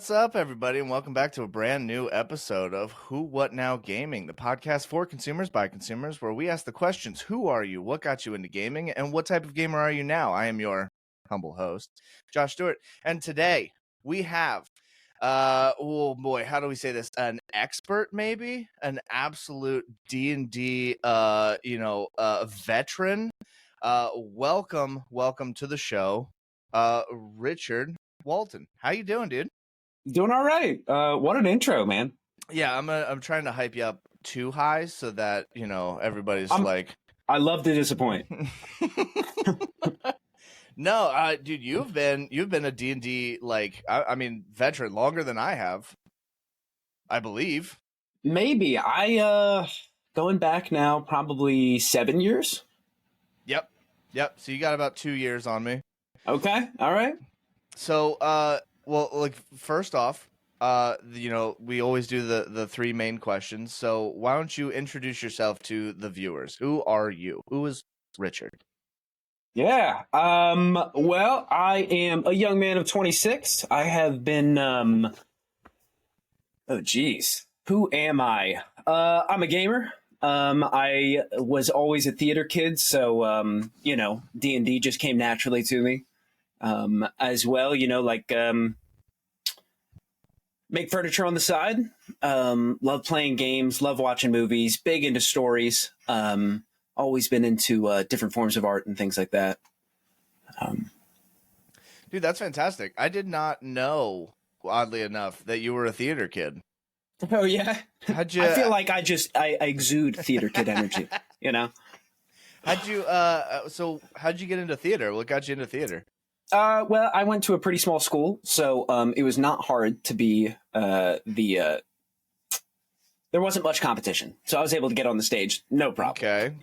What's up, everybody, and welcome back to a brand new episode of Who What Now Gaming, the podcast for consumers by consumers, where we ask the questions: who are you, what got you into gaming, and what type of gamer are you now? I am your humble host, Josh Stewart, and today we have, oh boy, how do we say this? An expert, maybe an absolute D&D, veteran. Welcome to the show, Richard Walton. How you doing, dude? Doing all right. What an intro, man. Yeah, I'm trying to hype you up too high so that, everybody's like, I love to disappoint. No, dude, you've been a D&D veteran longer than I have, I believe. Maybe. Going back now probably 7 years. Yep. So you got about 2 years on me. Okay. All right. So, first off, we always do the three main questions. So why don't you introduce yourself to the viewers? Who are you? Who is Richard? Yeah. Well, I am a young man of 26. I have been, oh geez. Who am I? I'm a gamer. I was always a theater kid, so, D&D just came naturally to me. As well, make furniture on the side. Love playing games, love watching movies, big into stories. Always been into different forms of art and things like that. Dude, that's fantastic. I did not know, oddly enough, that you were a theater kid. Oh, yeah? I feel like I exude theater kid energy, How'd you get into theater? What got you into theater? Well, I went to a pretty small school, so it was not hard to be there wasn't much competition, so I was able to get on the stage, no problem. Okay,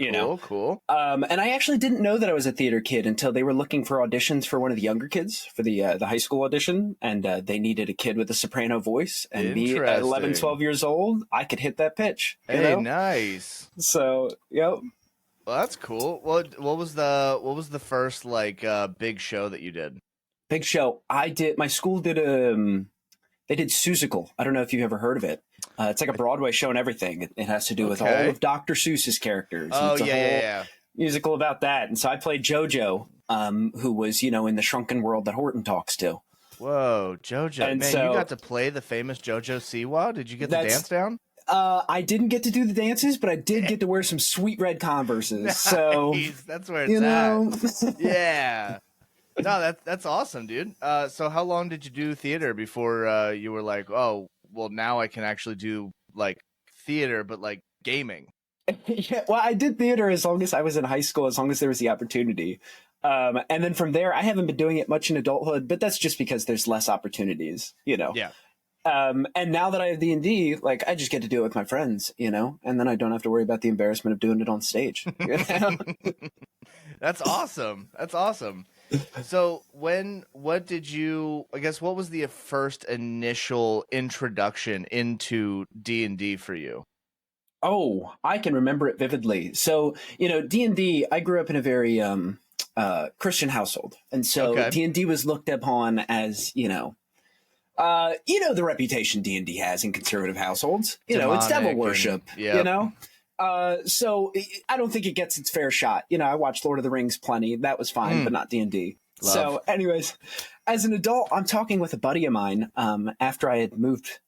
cool. And I actually didn't know that I was a theater kid until they were looking for auditions for one of the younger kids for the high school audition, and they needed a kid with a soprano voice, and me at 11, 12 years old, I could hit that pitch. Hey, nice. So, yep. Well, that's cool. What was the first big show that you did? Big show. My school did they did Seussical. I don't know if you've ever heard of it. It's like a Broadway show and everything. It has to do with all of Dr. Seuss's characters. Oh, it's a yeah. Musical about that. And so I played JoJo, who was, in the shrunken world that Horton talks to. Whoa, JoJo. And man, you got to play the famous JoJo Siwa? Did you get the dance down? I didn't get to do the dances, but I did get to wear some sweet red Converses. Nice. So that's where it's at. Yeah. No, that's awesome, dude. So how long did you do theater before you were like, oh, well, now I can actually do theater, but gaming? Yeah, well, I did theater as long as I was in high school, as long as there was the opportunity. And then from there, I haven't been doing it much in adulthood, but that's just because there's less opportunities, Yeah. And now that I have D&D, I just get to do it with my friends, and then I don't have to worry about the embarrassment of doing it on stage. That's awesome. So what was the first initial introduction into D&D for you? Oh, I can remember it vividly. So, D&D, I grew up in a very Christian household. And so D&D was looked upon as, the reputation D&D has in conservative households. Demonic, it's devil worship, so I don't think it gets its fair shot. I watched Lord of the Rings plenty. That was fine, but not D&D. Love. So anyways, as an adult, I'm talking with a buddy of mine after I had moved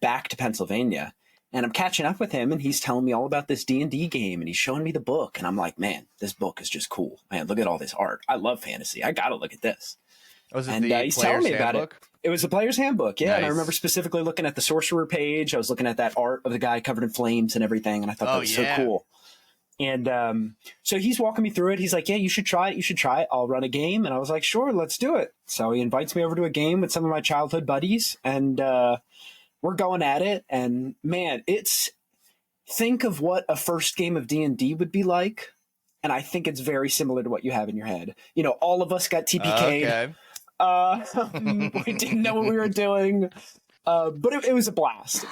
back to Pennsylvania. And I'm catching up with him, and he's telling me all about this D&D game, and he's showing me the book. And I'm like, man, this book is just cool. Man, look at all this art. I love fantasy. I got to look at this. Was it and he's telling me about handbook? It was the player's handbook, yeah. Nice. And I remember specifically looking at the sorcerer page. I was looking at that art of the guy covered in flames and everything, and I thought that was so cool. And so he's walking me through it. He's like, yeah, you should try it. I'll run a game. And I was like, sure, let's do it. So he invites me over to a game with some of my childhood buddies, and we're going at it. And man, think of what a first game of D&D would be like, and I think it's very similar to what you have in your head. All of us got TPK'd. Okay. We didn't know what we were doing, but it was a blast.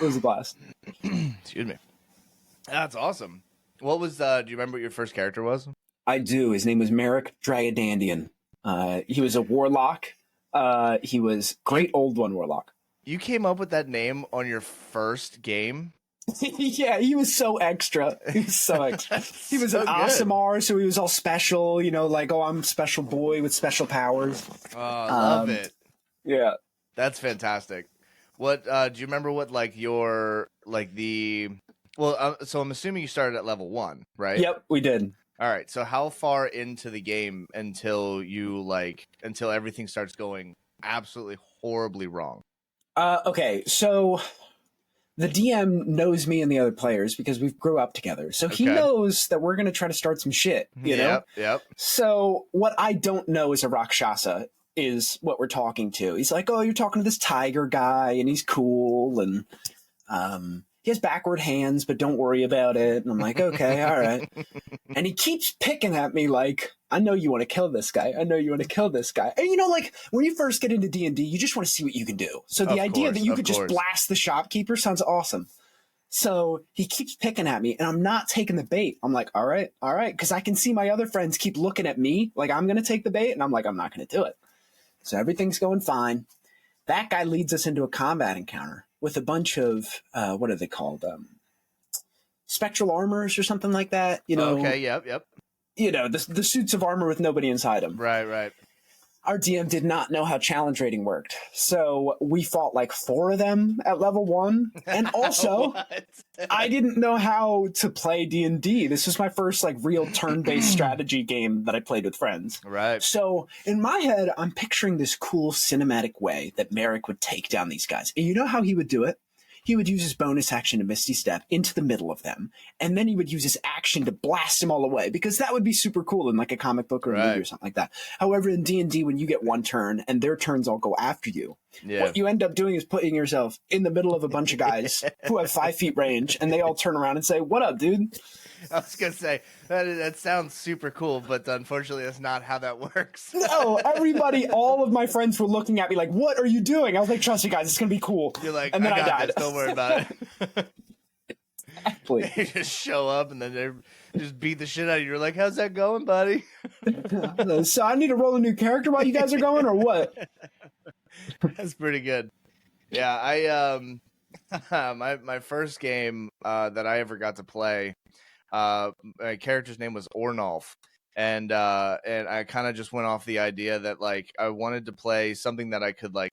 Excuse me. That's awesome. What was do you remember what your first character was? I do. His name was Merrick Dragadandian. He was a warlock. He was great old one warlock. You came up with that name on your first game? Yeah, he was so extra. He was so extra. He was so an Aasimar, so he was all special, like, oh, I'm special boy with special powers. Oh, I love it. Yeah. That's fantastic. What do you remember what like your like the well so I'm assuming you started at level 1, right? Yep, we did. All right. So how far into the game until everything starts going absolutely horribly wrong? Okay, so the DM knows me and the other players because we grew up together. So he knows that we're going to try to start some shit, you know? Yep. So what I don't know is a Rakshasa is what we're talking to. He's like, oh, you're talking to this tiger guy and he's cool and he has backward hands, but don't worry about it. And I'm like, okay, all right. And he keeps picking at me like, I know you want to kill this guy. I know you want to kill this guy. And like when you first get into D&D, you just want to see what you can do. So the idea that you could just blast the shopkeeper sounds awesome. So he keeps picking at me and I'm not taking the bait. I'm like, all right. Because I can see my other friends keep looking at me like I'm going to take the bait. And I'm like, I'm not going to do it. So everything's going fine. That guy leads us into a combat encounter with a bunch of, what are they called? Spectral armors or something like that. Okay, yep. The suits of armor with nobody inside them. Right. Our DM did not know how challenge rating worked. So we fought like 4 of them at level 1. And also, I didn't know how to play D&D. This was my first like real turn-based strategy game that I played with friends. Right. So in my head, I'm picturing this cool cinematic way that Merrick would take down these guys. And you know how he would do it? He would use his bonus action to Misty Step into the middle of them. And then he would use his action to blast them all away because that would be super cool in like a comic book or a movie or something like that. However, in D&D, when you get one turn and their turns all go after you, what you end up doing is putting yourself in the middle of a bunch of guys who have 5 feet range and they all turn around and say, what up, dude? I was going to say, that sounds super cool, but unfortunately that's not how that works. No, all of my friends were looking at me like, what are you doing? I was like, trust me, guys, it's going to be cool. You're like, and then I died. This, don't worry about it. Exactly. They just show up and then they just beat the shit out of you. You're like, how's that going, buddy? So I need to roll a new character while you guys are going or what? That's pretty good. Yeah, my first game that I ever got to play, my character's name was Ornolf, and I kind of just went off the idea that like I wanted to play something that I could like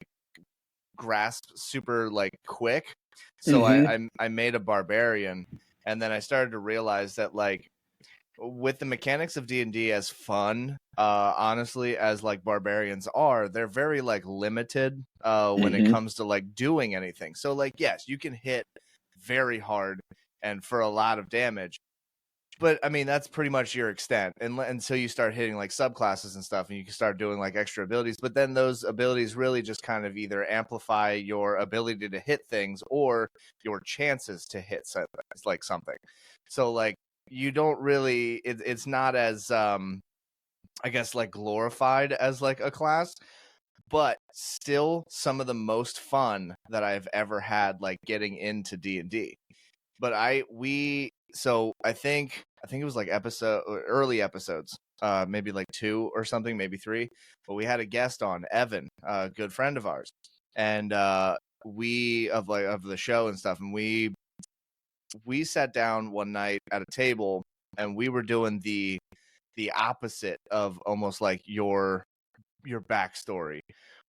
grasp super like quick, so I made a barbarian, and then I started to realize that like with the mechanics of D&D as fun, honestly, as like barbarians are, they're very like limited when it comes to like doing anything. So like yes, you can hit very hard and for a lot of damage. But I mean, that's pretty much your extent until you start hitting like subclasses and stuff and you can start doing like extra abilities. But then those abilities really just kind of either amplify your ability to hit things or your chances to hit something. So like you don't really, it's not as, I guess like glorified as like a class, but still some of the most fun that I've ever had like getting into D&D. But so I think it was like early episodes, maybe like 2 or something, maybe 3. But we had a guest on, Evan, a good friend of ours, and we of the show and stuff, and we sat down one night at a table, and we were doing the opposite of almost like your backstory.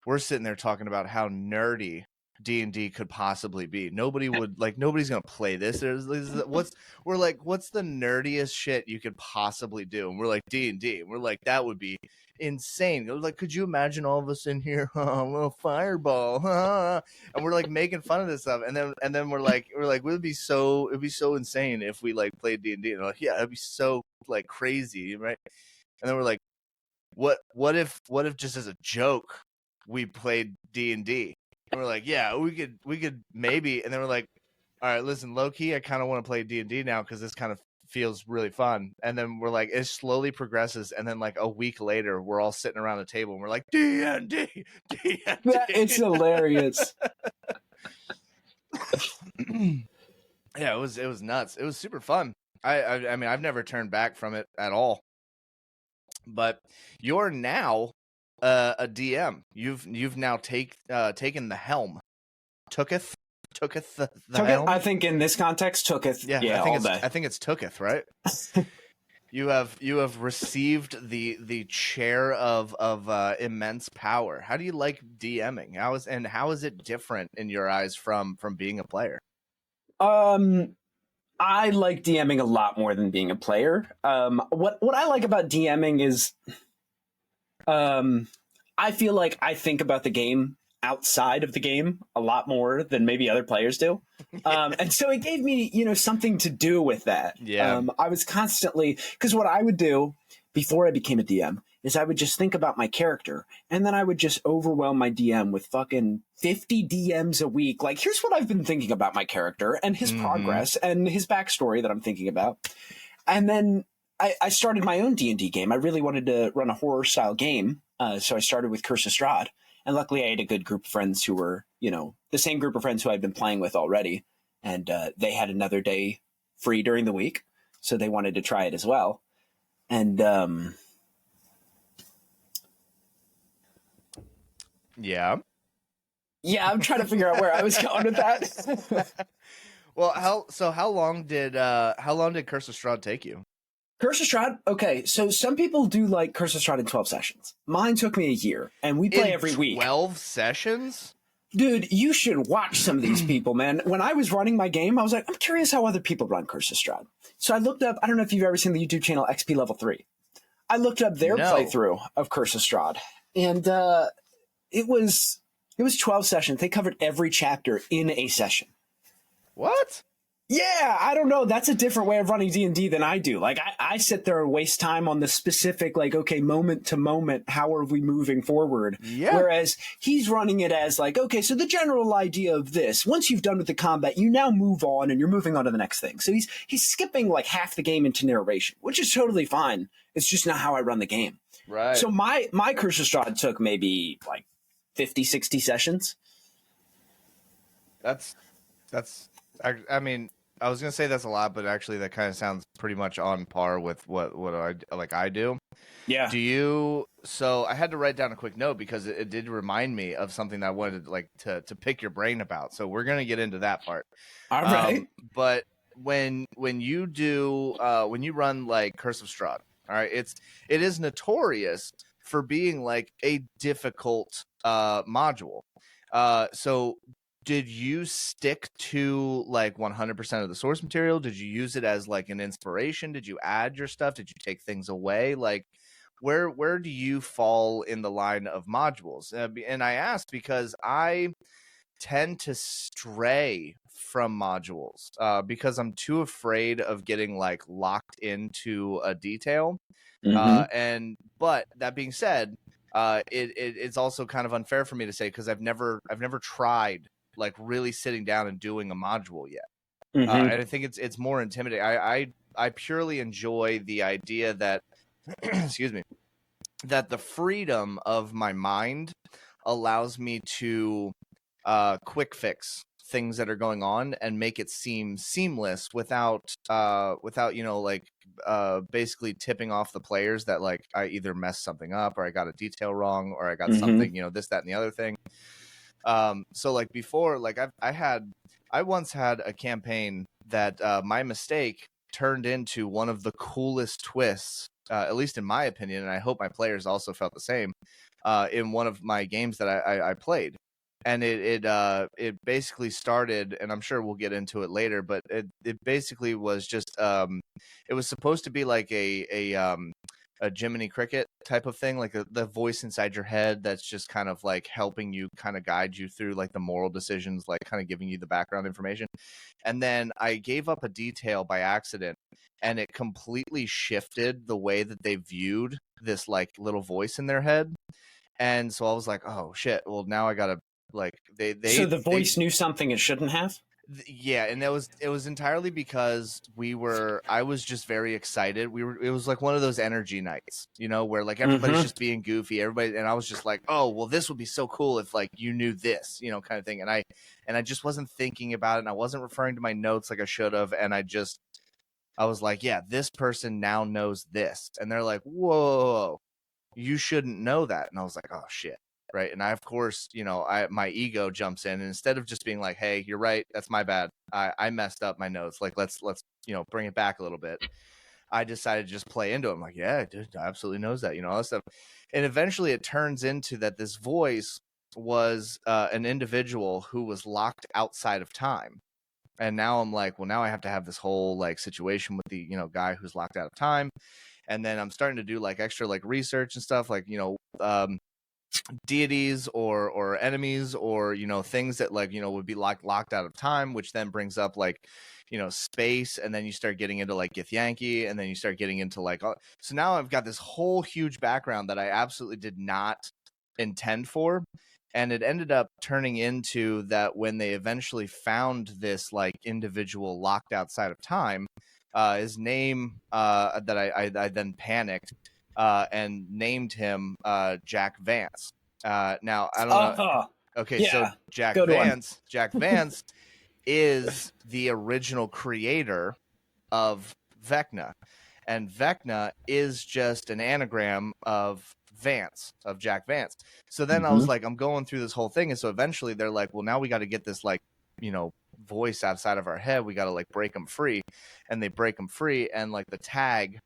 We're sitting there talking about how nerdy D&D could possibly be. Nobody's gonna play this. We're like, what's the nerdiest shit you could possibly do? And we're like, D&D. We're like, that would be insane. It was like, could you imagine all of us in here, a little fireball, and we're like making fun of this stuff, and then we're like, it'd be so insane if we like played D&D, and we're like, yeah, it'd be so like crazy, right? And then we're like, what if just as a joke we played D&D? And we're like, yeah, we could maybe. And then we're like, all right, listen, low key, I kind of want to play D&D now because this kind of feels really fun. And then we're like, it slowly progresses, and then like a week later, we're all sitting around the table and we're like, D&D. It's hilarious. Yeah, it was nuts. It was super fun. I mean, I've never turned back from it at all. But you're now a DM. You've now taken the helm tooketh the Tooketh, helm. I think in this context, tooketh. Yeah, I think it's tooketh, right? You have received the chair of immense power. How do you like DMing? How is it different in your eyes from being a player? I like DMing a lot more than being a player. What I like about DMing is, I feel like I think about the game outside of the game a lot more than maybe other players do. And so it gave me, something to do with that. Yeah. I was constantly, because what I would do before I became a DM is I would just think about my character, and then I would just overwhelm my DM with fucking 50 DMs a week. Like, here's what I've been thinking about my character and his progress and his backstory that I'm thinking about. And then I started my own D&D game. I really wanted to run a horror style game. So I started with Curse of Strahd. And luckily I had a good group of friends who were, the same group of friends who I'd been playing with already. And they had another day free during the week. So they wanted to try it as well. And yeah, I'm trying to figure out where I was going with that. Well, how long did Curse of Strahd take you? Curse of Strahd? Okay, so some people do like Curse of Strahd in 12 sessions. Mine took me a year, and we play every week. 12 sessions? Dude, you should watch some of these people, man. When I was running my game, I was like, I'm curious how other people run Curse of Strahd. So I looked up, I don't know if you've ever seen the YouTube channel XP Level 3. I looked up their playthrough of Curse of Strahd, and it was 12 sessions. They covered every chapter in a session. What? Yeah, I don't know. That's a different way of running D&D than I do. Like, I sit there and waste time on the specific, like, okay, moment to moment, how are we moving forward? Yeah. Whereas he's running it as like, okay, so the general idea of this, once you've done with the combat, you now move on and you're moving on to the next thing. So he's skipping like half the game into narration, which is totally fine. It's just not how I run the game. Right. So my Curse of Strahd took maybe like 50, 60 sessions. That's I mean, I was gonna say that's a lot, but actually that kind of sounds pretty much on par with what I do. Yeah. So I had to write down a quick note because it did remind me of something that I wanted to pick your brain about. So we're gonna get into that part. All right. But when you run like Curse of Strahd, all right, it is notorious for being like a difficult module. So did you stick to like 100% of the source material? Did you use it as like an inspiration? Did you add your stuff? Did you take things away? Like where do you fall in the line of modules? And I ask because I tend to stray from modules because I'm too afraid of getting like locked into a detail. But that being said, it's also kind of unfair for me to say because I've never tried like really sitting down and doing a module yet. And I think it's more intimidating. I purely enjoy the idea that excuse me, that the freedom of my mind allows me to quick fix things that are going on and make it seem seamless without basically tipping off the players that like I either messed something up or I got a detail wrong or I got something, this, that, and the other thing. So like before, like I once had a campaign that my mistake turned into one of the coolest twists, at least in my opinion, and I hope my players also felt the same, in one of my games that I played. And it basically started, and I'm sure we'll get into it later, but it basically was just it was supposed to be like a Jiminy Cricket type of thing, like the voice inside your head that's just kind of like helping you kind of guide you through like the moral decisions, like kind of giving you the background information. And then I gave up a detail by accident and it completely shifted the way that they viewed this like little voice in their head. And so I was like, oh shit, well now I gotta like so the voice knew something it shouldn't have. Yeah, and it was entirely because I was just very excited. It was like one of those energy nights, where like everybody's just being goofy, and I was just like, oh well, this would be so cool if like you knew this, kind of thing. And I just wasn't thinking about it, and I wasn't referring to my notes like I should have, and I was like, yeah, this person now knows this, and they're like, whoa, you shouldn't know that, and I was like, oh shit. right? And I, of course, my ego jumps in, and instead of just being like, hey, you're right, that's my bad, I messed up my notes, like let's bring it back a little bit. I decided to just play into it. I'm like, yeah, dude, absolutely knows that, all that stuff. And eventually it turns into that this voice was an individual who was locked outside of time. And now I'm like, well, now I have to have this whole like situation with the, guy who's locked out of time. And then I'm starting to do like extra like research and stuff, like, deities or enemies, or things that like would be locked out of time, which then brings up like space, and then you start getting into like Githyanki, and then you start getting into like so now I've got this whole huge background that I absolutely did not intend for. And it ended up turning into that when they eventually found this like individual locked outside of time, his name that I then panicked and named him Jack Vance. Now I don't know. Okay, so Yeah, Jack Vance is the original creator of Vecna, and Vecna is just an anagram of Vance, of Jack Vance. So then I was like, I'm going through this whole thing, and so eventually they're like, well, now we got to get this like voice outside of our head. We got to like break them free, and they break them free, and like the tag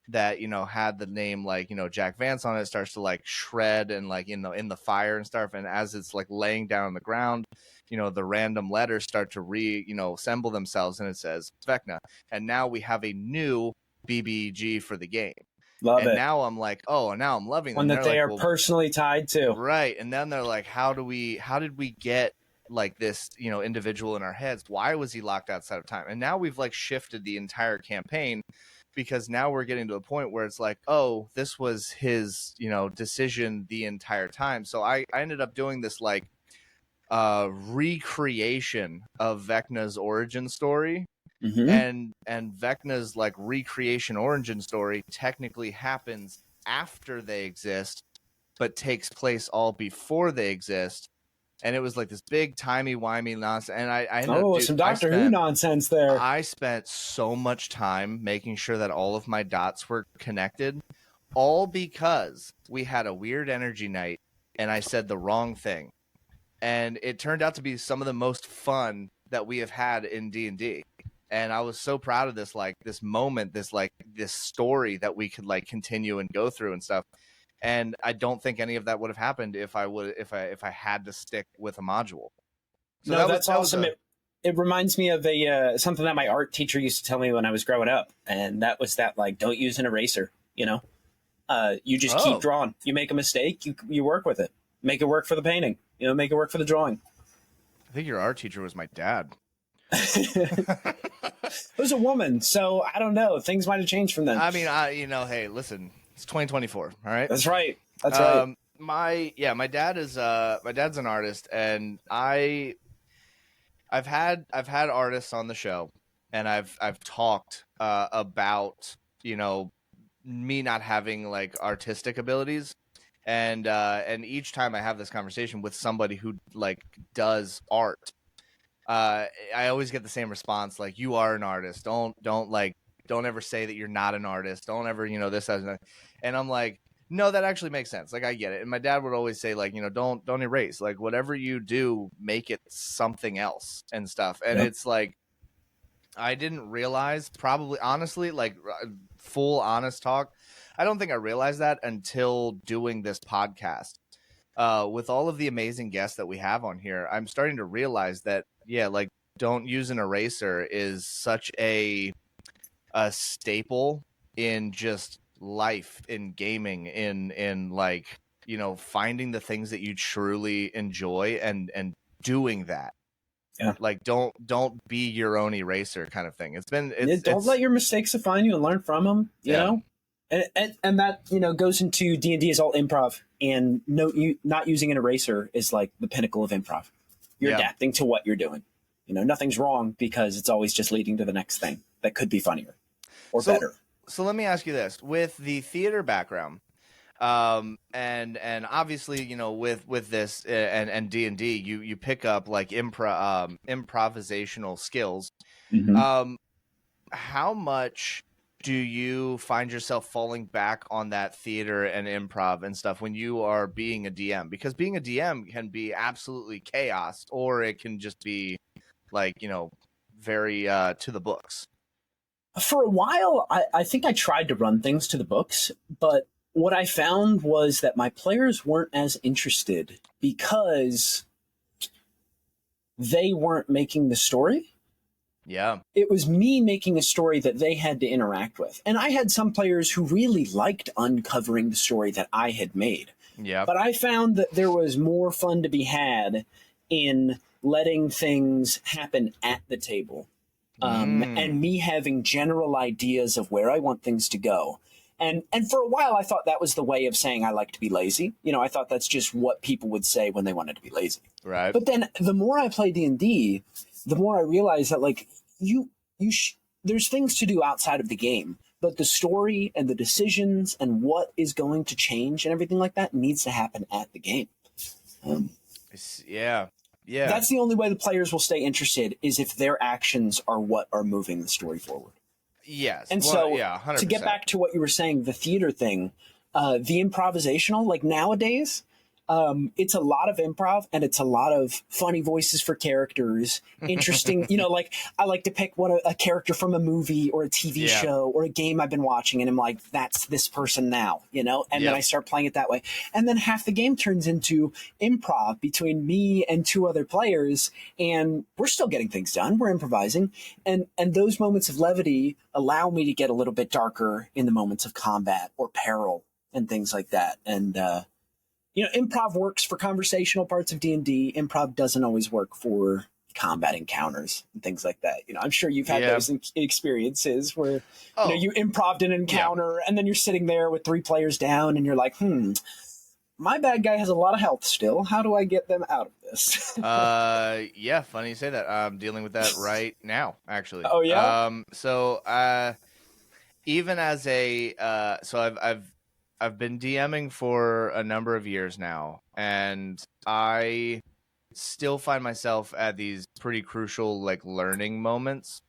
that had the name like Jack Vance on it starts to like shred and like in the fire and stuff, and as it's like laying down on the ground, the random letters start to assemble themselves, and it says Vecna. And now we have a new BBG for the game. Love it. Now I'm like, oh, now I'm loving them. One that they like, are personally tied to, right? And then they're like, how did we get like this individual in our heads? Why was he locked outside of time? And now we've like shifted the entire campaign, because now we're getting to a point where it's like, oh, this was his decision the entire time. So I ended up doing this like recreation of Vecna's origin story. And Vecna's like recreation origin story technically happens after they exist, but takes place all before they exist. And it was like this big timey-wimey nonsense. And I ended up some Doctor Who nonsense there. I spent so much time making sure that all of my dots were connected, all because we had a weird energy night and I said the wrong thing. And it turned out to be some of the most fun that we have had in D&D. And I was so proud of this, like this moment, this story that we could like continue and go through and stuff. And I don't think any of that would have happened if I had to stick with a module. So no, that's awesome. It reminds me of something that my art teacher used to tell me when I was growing up, and that was that like, don't use an eraser. You just keep drawing. You make a mistake, you work with it, make it work for the painting. Make it work for the drawing. I think your art teacher was my dad. It was a woman, so I don't know. Things might have changed from then. I mean, hey, listen, it's 2024. All right, that's right. That's right. My dad is my dad's an artist, and I've had artists on the show, and I've talked about me not having like artistic abilities, and each time I have this conversation with somebody who like does art, I always get the same response, like, you are an artist. Don't ever say that you're not an artist. Don't ever, this as that. And I'm like, no, that actually makes sense. Like, I get it. And my dad would always say, like, don't erase. Like, whatever you do, make it something else and stuff. And It's like, I didn't realize, probably, honestly, like, full honest talk, I don't think I realized that until doing this podcast. With all of the amazing guests that we have on here, I'm starting to realize that, like, don't use an eraser is such a staple in just life, in gaming, in like, finding the things that you truly enjoy and doing that. Yeah. Like, don't be your own eraser kind of thing. Don't let your mistakes define you and learn from them, you know? And that, goes into D&D is all improv, and not using an eraser is like the pinnacle of improv. You're adapting to what you're doing. Nothing's wrong because it's always just leading to the next thing that could be funnier or better. So let me ask you this: with the theater background, and obviously, with this and D&D, you pick up like improvisational skills. Mm-hmm. How much do you find yourself falling back on that theater and improv and stuff when you are being a DM? Because being a DM can be absolutely chaos, or it can just be like, very to the books. For a while, I think I tried to run things to the books, but what I found was that my players weren't as interested because they weren't making the story. Yeah. It was me making a story that they had to interact with. And I had some players who really liked uncovering the story that I had made. Yeah. But I found that there was more fun to be had in letting things happen at the table. And me having general ideas of where I want things to go. And for a while, I thought that was the way of saying I like to be lazy. I thought that's just what people would say when they wanted to be lazy. Right. But then the more I play D&D, the more I realize that like there's things to do outside of the game, but the story and the decisions and what is going to change and everything like that needs to happen at the game. Yeah. That's the only way the players will stay interested, is if their actions are what are moving the story forward. Yes. And well, so yeah, 100%. To get back to what you were saying, the theater thing, the improvisational, like nowadays, it's a lot of improv and it's a lot of funny voices for characters. Interesting, like I like to pick a character from a movie or a TV show or a game I've been watching, and I'm like, that's this person now, and then I start playing it that way. And then half the game turns into improv between me and two other players, and we're still getting things done. We're improvising. And those moments of levity allow me to get a little bit darker in the moments of combat or peril and things like that. And, improv works for conversational parts of D&D. Improv doesn't always work for combat encounters and things like that. I'm sure you've had those experiences where you improv'd an encounter and then you're sitting there with 3 players down and you're like, my bad guy has a lot of health still. How do I get them out of this? Funny you say that. I'm dealing with that right now, actually. Oh yeah. Even as a I've been DMing for a number of years now, and I still find myself at these pretty crucial like learning moments.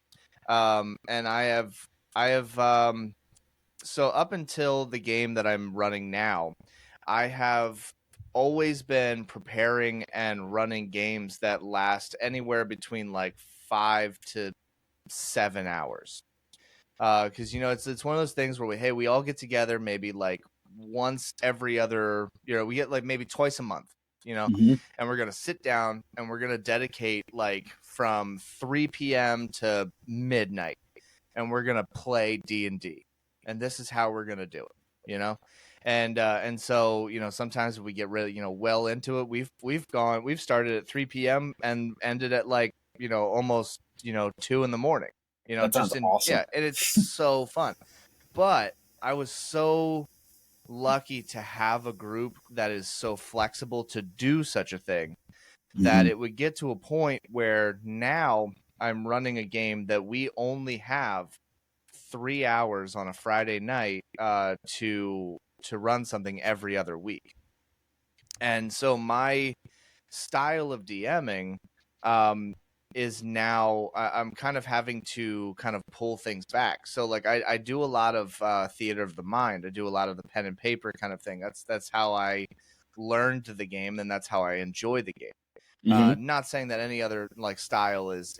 And I have so up until the game that I'm running now, I have always been preparing and running games that last anywhere between like 5 to 7 hours. Because it's one of those things where we all get together maybe like once every other, we get like maybe twice a month, and we're gonna sit down and we're gonna dedicate like from 3 p.m. to midnight, and we're gonna play D&D, and this is how we're gonna do it, and so sometimes we get really well into it. We've started at 3 p.m. and ended at like almost 2 in the morning. That sounds awesome. Yeah, and it's so fun. But I was so lucky to have a group that is so flexible to do such a thing that it would get to a point where now I'm running a game that we only have 3 hours on a Friday night to run something every other week. And so my style of DMing is now I'm kind of having to kind of pull things back. So like I do a lot of theater of the mind. I do a lot of the pen and paper kind of thing. That's how I learned the game, and that's how I enjoy the game. Not saying that any other like style is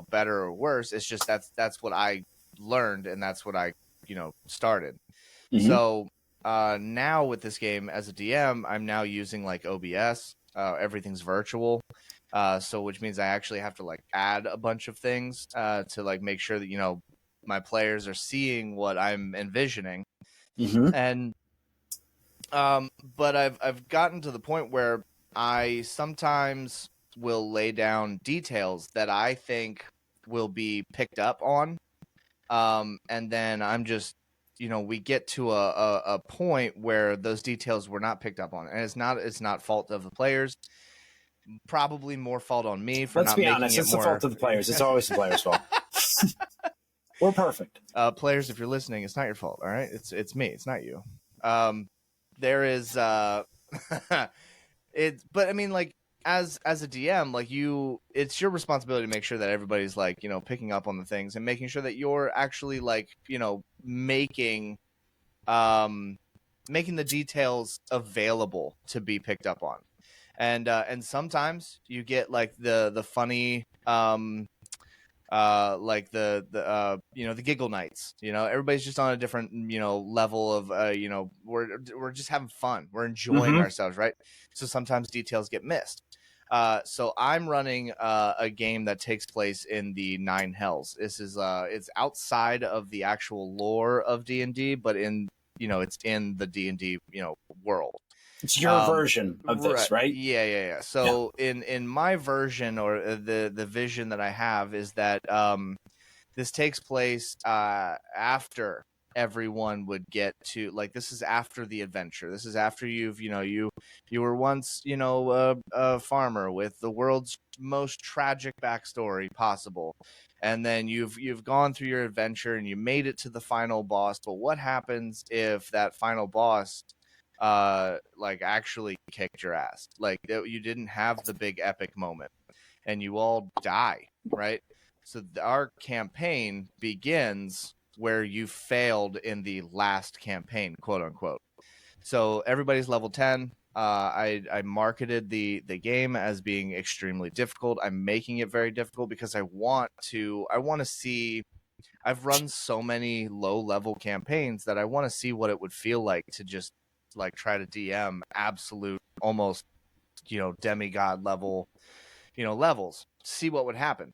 better or worse. It's just that's what I learned, and that's what I started. So now with this game as a DM, I'm now using like OBS. Everything's virtual. So which means I actually have to like add a bunch of things to like make sure that my players are seeing what I'm envisioning. And but I've gotten to the point where I sometimes will lay down details that I think will be picked up on, and then I'm just we get to a point where those details were not picked up on, and it's not fault of the players. Probably more fault on me for Let's not be making honest, it it's more... the fault of the players. It's always the players' fault. We're perfect. Players, if you're listening, it's not your fault, all right? It's me, it's not you. There is but I mean, like, as a DM, like it's your responsibility to make sure that everybody's like, picking up on the things and making sure that you're actually like, um making the details available to be picked up on. And sometimes you get like the funny like the giggle nights. Everybody's just on a different level of we're just having fun, we're enjoying ourselves, right? So sometimes details get missed. So I'm running a game that takes place in the Nine Hells. This is it's outside of the actual lore of D&D, but it's in the D&D world. It's your version of this, right? Yeah. So in my version, or the vision that I have, is that this takes place after everyone would get to, like, this is after the adventure. This is after you were once a farmer with the world's most tragic backstory possible, and then you've gone through your adventure and you made it to the final boss. But what happens if that final boss like actually kicked your ass, like you didn't have the big epic moment and you all die, right? So our campaign begins where you failed in the last campaign, quote unquote. So everybody's level 10. I marketed the game as being extremely difficult. I'm making it very difficult because I want to see. I've run so many low level campaigns that I want to see what it would feel like to just like try to DM absolute, almost demigod level levels, see what would happen.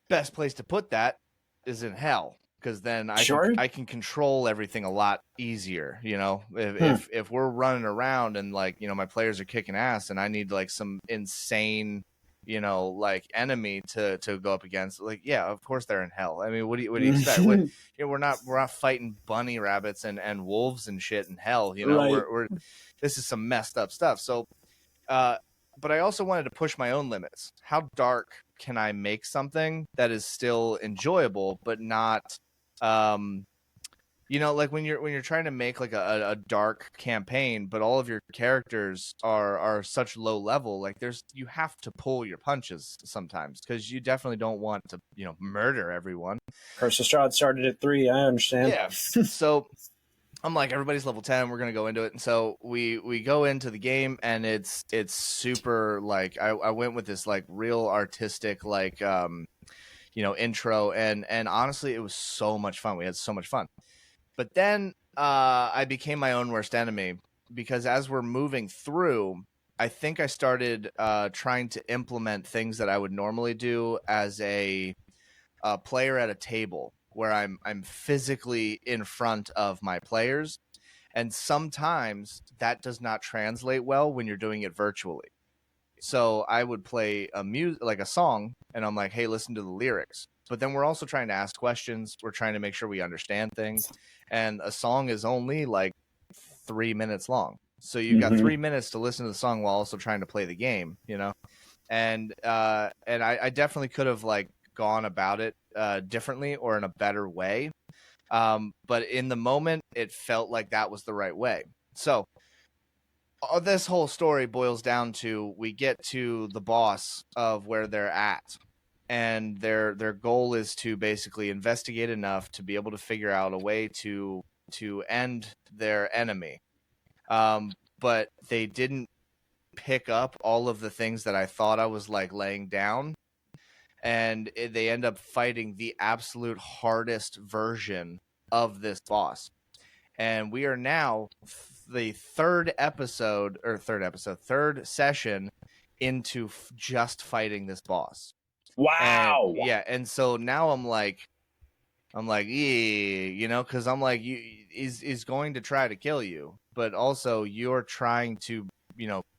Best place to put that is in hell, because then I can control everything a lot easier. If we're running around and like my players are kicking ass and I need like some insane like enemy to go up against, like, yeah, of course they're in hell. I mean, what do you expect? We're not fighting bunny rabbits and wolves and shit in hell. Right. We're this is some messed up stuff. So but I also wanted to push my own limits. How dark can I make something that is still enjoyable but not like when you're trying to make like a dark campaign, but all of your characters are such low level, like you have to pull your punches sometimes, because you definitely don't want to murder everyone. Curse of Strahd started at 3. I understand. Yeah. So I'm like, everybody's level 10. We're gonna go into it, and so we go into the game, and it's super, like, I went with this like real artistic like intro, and honestly, it was so much fun. We had so much fun. But then I became my own worst enemy, because as we're moving through, I think I started trying to implement things that I would normally do as a player at a table, where I'm physically in front of my players, and sometimes that does not translate well when you're doing it virtually. So I would play like a song, and I'm like, hey, listen to the lyrics. But then we're also trying to ask questions. We're trying to make sure we understand things. And a song is only like 3 minutes long. So you've got 3 minutes to listen to the song while also trying to play the game, And I definitely could have like gone about it differently or in a better way. But in the moment, it felt like that was the right way. So this whole story boils down to, we get to the boss of where they're at, and their goal is to basically investigate enough to be able to figure out a way to end their enemy. But they didn't pick up all of the things that I thought I was like laying down, and they end up fighting the absolute hardest version of this boss. And we are now the third session into just fighting this boss. Wow. And so now I'm like, because I'm like, is going to try to kill you, but also you're trying to,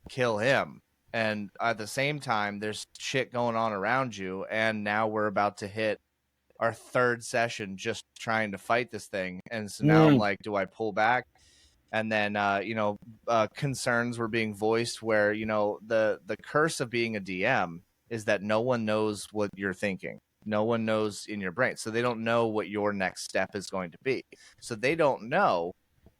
kill him. And at the same time, there's shit going on around you, and now we're about to hit our third session just trying to fight this thing. And so now I'm like, do I pull back? And then concerns were being voiced where the curse of being a DM is that no one knows what you're thinking. No one knows in your brain, so they don't know what your next step is going to be. So they don't know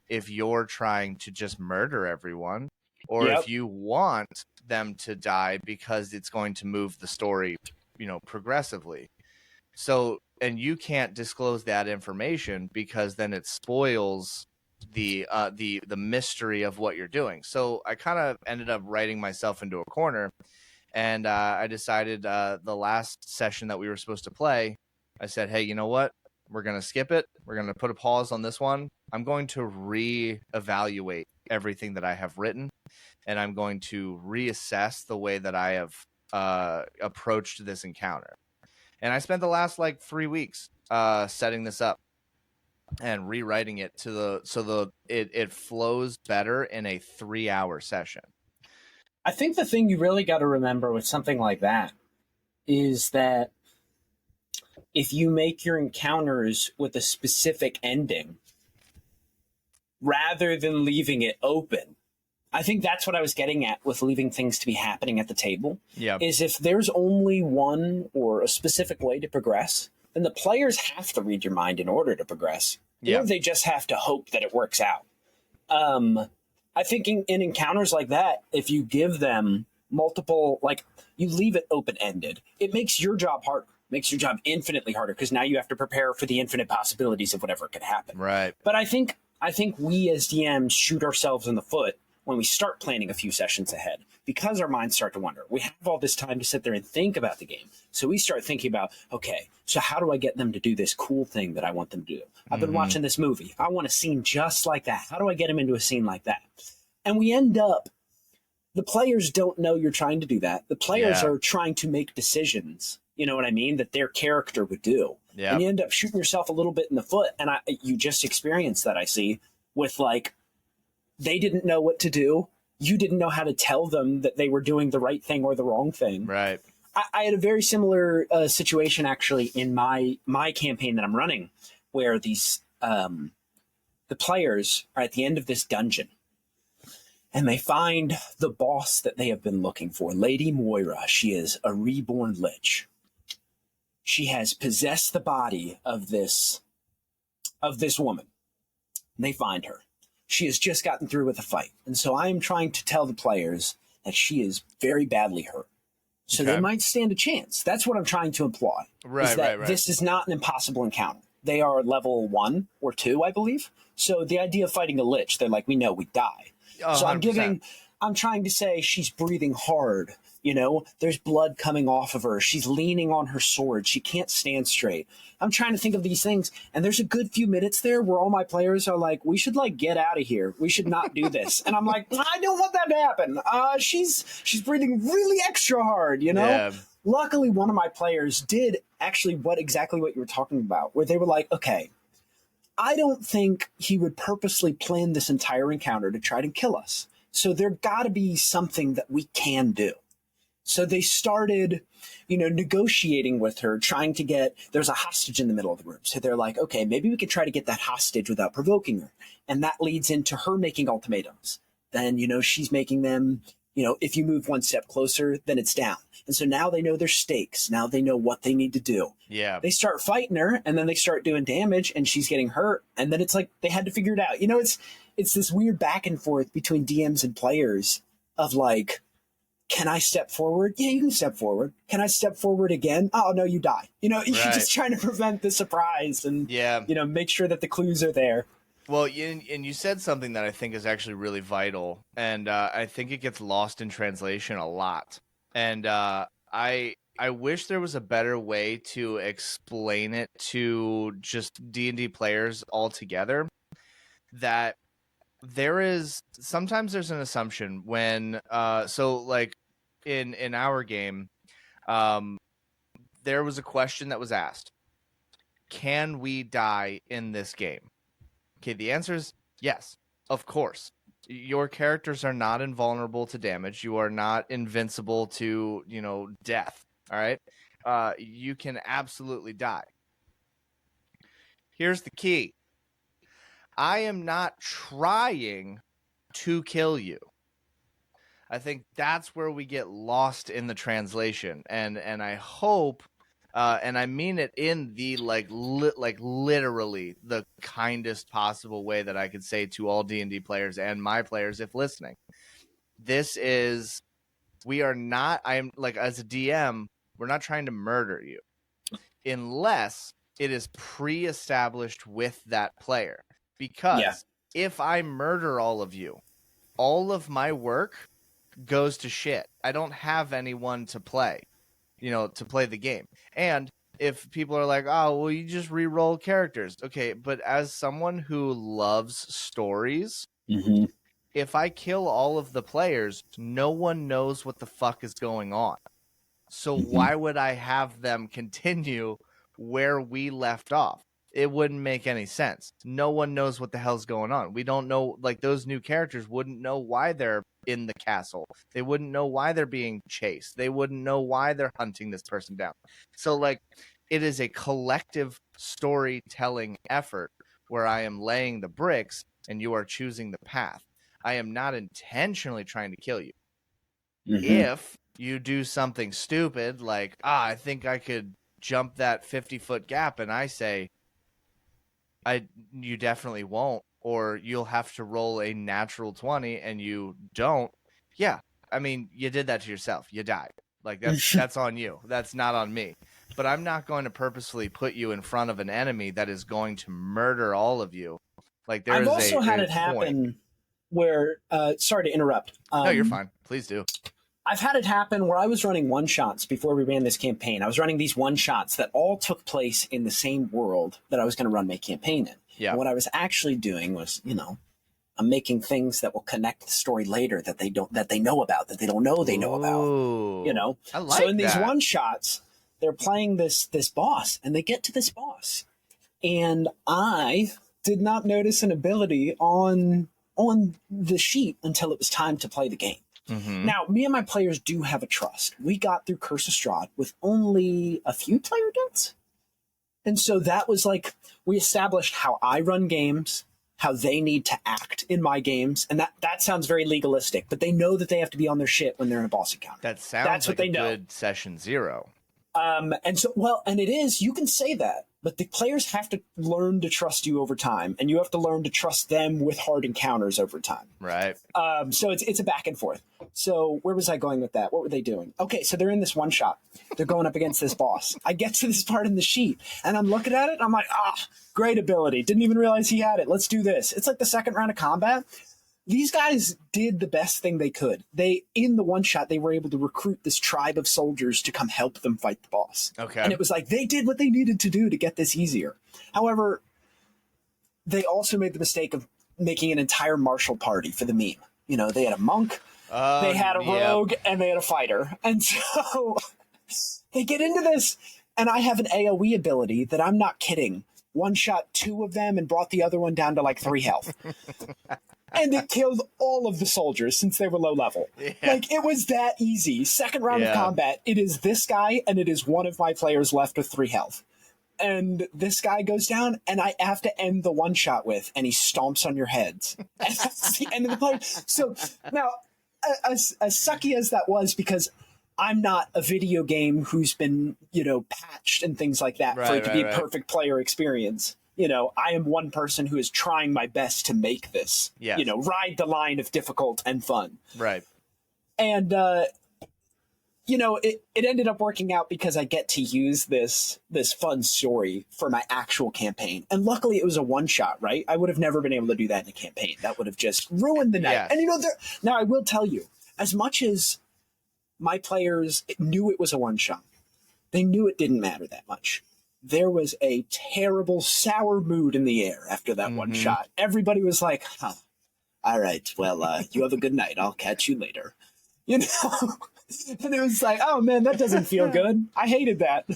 if you're trying to just murder everyone, or if you want them to die because it's going to move the story, progressively. So, and you can't disclose that information because then it spoils the mystery of what you're doing. So I kind of ended up writing myself into a corner, and I decided the last session that we were supposed to play, I said, hey, you know what? We're going to skip it. We're going to put a pause on this one. I'm going to reevaluate everything that I have written, and I'm going to reassess the way that I have approached this encounter. And I spent the last 3 weeks setting this up and rewriting it so it flows better in a 3-hour session. I think the thing you really got to remember with something like that is that if you make your encounters with a specific ending rather than leaving it open, I think that's what I was getting at with leaving things to be happening at the table. Yeah. Is if there's only one or a specific way to progress, then the players have to read your mind in order to progress. Yeah. Or they just have to hope that it works out. I think in encounters like that, if you give them multiple, you leave it open-ended, it makes your job harder. Makes your job infinitely harder because now you have to prepare for the infinite possibilities of whatever could happen. Right. But I think we as DMs shoot ourselves in the foot when we start planning a few sessions ahead because our minds start to wander. We have all this time to sit there and think about the game. So we start thinking about, okay, so how do I get them to do this cool thing that I want them to do? I've been watching this movie. I want a scene just like that. How do I get them into a scene like that? And we end up, the players don't know you're trying to do that. The players are trying to make decisions, you know what I mean, that their character would do. Yeah. And you end up shooting yourself a little bit in the foot. And you just experienced that, I see, with they didn't know what to do. You didn't know how to tell them that they were doing the right thing or the wrong thing. Right. I had a very similar situation actually in my campaign that I'm running, where these the players are at the end of this dungeon, and they find the boss that they have been looking for, Lady Moira. She is a reborn lich. She has possessed the body of this woman. And they find her. She has just gotten through with a fight. And so I am trying to tell the players that she is very badly hurt. So they might stand a chance. That's what I'm trying to imply. Right, is that right. This is not an impossible encounter. They are level 1 or 2, I believe. So the idea of fighting a lich, they're like, we know we die. Oh, so 100%. I'm trying to say she's breathing hard. There's blood coming off of her. She's leaning on her sword. She can't stand straight. I'm trying to think of these things. And there's a good few minutes there where all my players are like, we should get out of here. We should not do this. And I'm like, I don't want that to happen. She's breathing really extra hard, Yeah. Luckily, one of my players did actually exactly what you were talking about, where they were like, okay, I don't think he would purposely plan this entire encounter to try to kill us. So there got to be something that we can do. So they started, negotiating with her, trying to there's a hostage in the middle of the room. So they're like, okay, maybe we could try to get that hostage without provoking her. And that leads into her making ultimatums. Then, she's making them, if you move one step closer, then it's down. And so now they know their stakes. Now they know what they need to do. Yeah. They start fighting her, and then they start doing damage, and she's getting hurt. And then it's like they had to figure it out. It's this weird back and forth between DMs and players of can I step forward? Yeah, you can step forward. Can I step forward again? Oh, no, you die. You're just trying to prevent the surprise and, make sure that the clues are there. Well, and you said something that I think is actually really vital, and I think it gets lost in translation a lot. And I wish there was a better way to explain it to just D&D players altogether, that sometimes there's an assumption when in our game, there was a question that was asked: can we die in this game? Okay, the answer is yes, of course. Your characters are not invulnerable to damage. You are not invincible to, death. All right? You can absolutely die. Here's the key. I am not trying to kill you. I think that's where we get lost in the translation. And I hope, and I mean it in the literally the kindest possible way that I could say to all D&D players and my players if listening. This is we are not, I'm like, as a DM, we're not trying to murder you unless it is pre-established with that player. Because if I murder all of you, all of my work goes to shit. I don't have anyone to play, to play the game. And if people are like, oh, well, you just re-roll characters. Okay, but as someone who loves stories, if I kill all of the players, no one knows what the fuck is going on. So why would I have them continue where we left off? It wouldn't make any sense. No one knows what the hell's going on. We don't know, like, those new characters wouldn't know why they're in the castle. They wouldn't know why they're being chased. They wouldn't know why they're hunting this person down. So, like, it is a collective storytelling effort where I am laying the bricks and you are choosing the path. I am not intentionally trying to kill you. If you do something stupid, like, I think I could jump that 50-foot gap, and I say, you definitely won't, or you'll have to roll a natural 20 and you don't. Yeah, I mean, you did that to yourself. You died. Like, that's on you. That's not on me. But I'm not going to purposefully put you in front of an enemy that is going to murder all of you. Like, I've also had it happen where, sorry to interrupt. No, you're fine. Please do. I've had it happen where I was running one-shots before we ran this campaign. I was running these one-shots that all took place in the same world that I was going to run my campaign in. Yeah. And what I was actually doing was, I'm making things that will connect the story later that they know about, that they don't know they know about. I like so in these that. one-shots, they're playing this boss, and they get to this boss. And I did not notice an ability on the sheet until it was time to play the game. Now, me and my players do have a trust. We got through Curse of Strahd with only a few player deaths. And so that was like, we established how I run games, how they need to act in my games. And that sounds very legalistic, but they know that they have to be on their shit when they're in a boss encounter. That sounds That's like what they a know. good session 0. And so, and it is, you can say that, but the players have to learn to trust you over time, and you have to learn to trust them with hard encounters over time. Right. So it's a back and forth. So where was I going with that? What were they doing? Okay, so they're in this one shot. They're going up against this boss. I get to this part in the sheet, and I'm looking at it, and I'm like, great ability. Didn't even realize he had it. Let's do this. It's like the second round of combat. These guys did the best thing they could. In the one shot, they were able to recruit this tribe of soldiers to come help them fight the boss. Okay. And it was like, they did what they needed to do to get this easier. However, they also made the mistake of making an entire martial party for the meme. They had a monk, they had a rogue, and they had a fighter. And so they get into this, and I have an AoE ability that, I'm not kidding, one shot 2 of them and brought the other one down to like 3 health. And it killed all of the soldiers since they were low level. Yeah. Like, it was that easy. Second round of combat, it is this guy, and it is one of my players left with 3 health. And this guy goes down, and I have to end the one shot with, and he stomps on your heads. And that's the end of the play. So now, as sucky as that was, because I'm not a video game who's been, patched and things like that for it to be a perfect player experience. I am one person who is trying my best to make this, ride the line of difficult and fun. Right. And, it ended up working out because I get to use this fun story for my actual campaign. And luckily it was a one shot, right? I would have never been able to do that in a campaign. That would have just ruined the night. Yes. And, now I will tell you, as much as my players knew it was a one shot, they knew it didn't matter that much. There was a terrible, sour mood in the air after that one shot. Everybody was like, all right, well, you have a good night. I'll catch you later. And it was like, oh, man, that doesn't feel good. I hated that.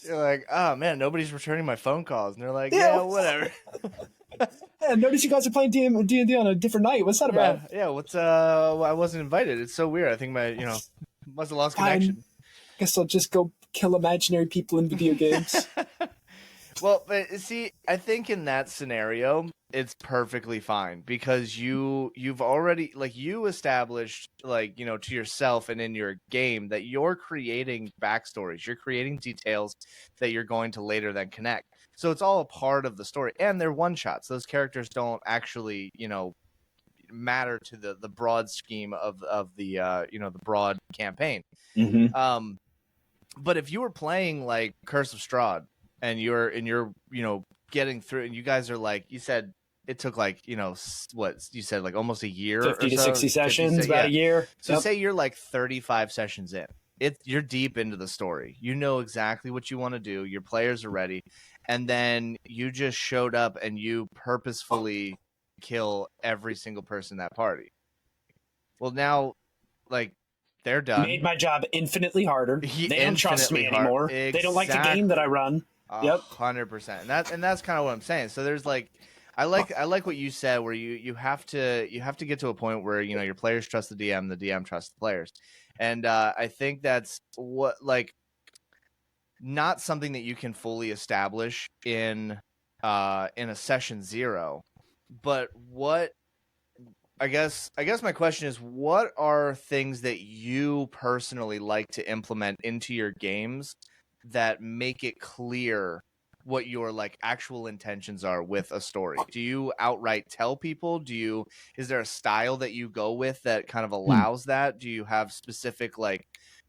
You're like, oh, man, nobody's returning my phone calls. And they're like, yeah whatever. Yeah, notice you guys are playing D&D on a different night. What's that about? Yeah, I wasn't invited. It's so weird. I think must have lost connection. Guess I'll just go kill imaginary people in video games. Well, but see, I think in that scenario, it's perfectly fine because you've already, like, you established, like, to yourself and in your game that you're creating backstories, you're creating details that you're going to later then connect. So it's all a part of the story, and they're one shots. Those characters don't actually, matter to the broad scheme of the the broad campaign. But if you were playing like Curse of Strahd and you're getting through, and you guys are like, you said it took like, what you said, like almost a year, 50 or to so, 60 sessions, about a year. So say you're like 35 sessions in. You're deep into the story. You know exactly what you want to do. Your players are ready. And then you just showed up and you purposefully kill every single person in that party. Well, now, like, they're done. Made my job infinitely harder. They don't trust me anymore. Exactly. They don't like the game that I run. 100%. And that's kind of what I'm saying. So there's like, I like what you said, where you have to get to a point where your players trust the DM trusts the players, and I think that's what, like, not something that you can fully establish in a session 0, but what I guess my question is, what are things that you personally like to implement into your games that make it clear what your like actual intentions are with a story? Do you outright tell people? Is there a style that you go with that kind of allows that? Do you have specific like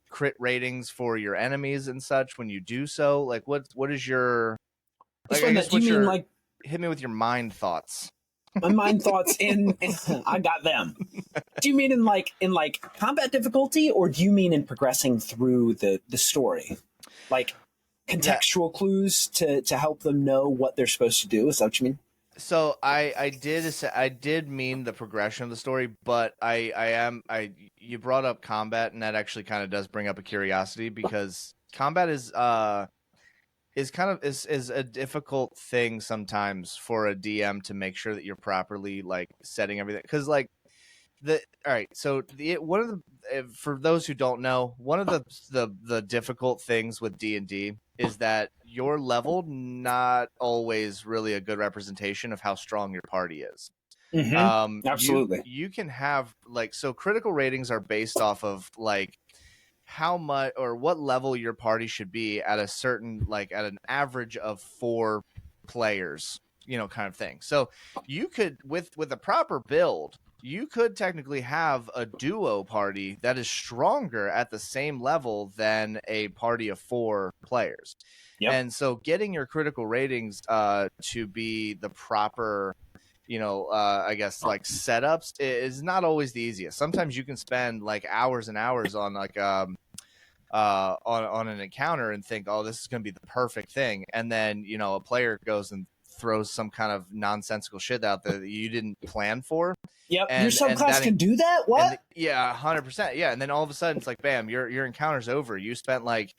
crit ratings for your enemies and such when you do so? Like what is your, like, I guess, hit me with your mind thoughts. My mind thoughts in I got them. Do you mean in like combat difficulty, or do you mean in progressing through the story? Like contextual clues to help them know what they're supposed to do? Is that what you mean? So I did mean the progression of the story, but you brought up combat, and that actually kind of does bring up a curiosity, because combat is a difficult thing sometimes for a DM to make sure that you're properly like setting everything, because like one of the, for those who don't know, one of the difficult things with D&D is that your level not always really a good representation of how strong your party is. Absolutely. You can have so critical ratings are based off of like how much or what level your party should be at a certain, like at an average of 4 players, kind of thing. So you could, with a proper build, you could technically have a duo party that is stronger at the same level than a party of 4 players. Yep. And so getting your critical ratings to be the proper, I guess, like setups is not always the easiest. Sometimes you can spend like hours and hours on like on an encounter and think, oh, this is going to be the perfect thing, and then a player goes and throws some kind of nonsensical shit out there that you didn't plan for. Yep, your subclass can do that. What? Yeah, 100%. Yeah, and then all of a sudden it's like, bam, your encounter's over. You spent like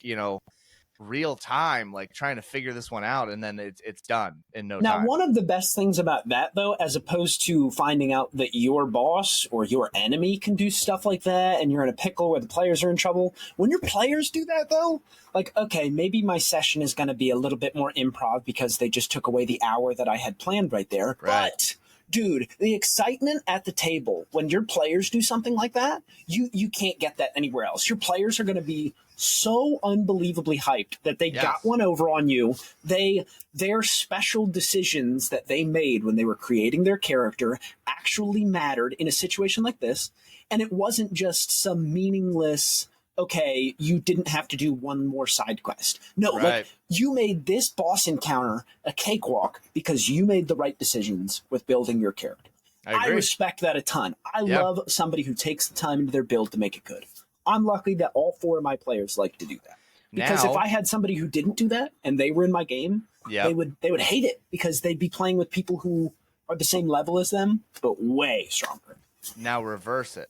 real time like trying to figure this one out, and then it's done in no time. Now, one of the best things about that, though, as opposed to finding out that your boss or your enemy can do stuff like that and you're in a pickle where the players are in trouble, when your players do that, though, like, okay, maybe my session is going to be a little bit more improv because they just took away the hour that I had planned right there. Right. But dude, the excitement at the table when your players do something like that, you can't get that anywhere else. Your players are going to be so unbelievably hyped that they got one over on you. Their special decisions that they made when they were creating their character actually mattered in a situation like this. And it wasn't just some meaningless, okay, you didn't have to do one more side quest. No, like you made this boss encounter a cakewalk because you made the right decisions with building your character. I respect that a ton. I love somebody who takes the time into their build to make it good. I'm lucky that all 4 of my players like to do that. Because if I had somebody who didn't do that and they were in my game, they would hate it, because they'd be playing with people who are the same level as them, but way stronger. Now reverse it.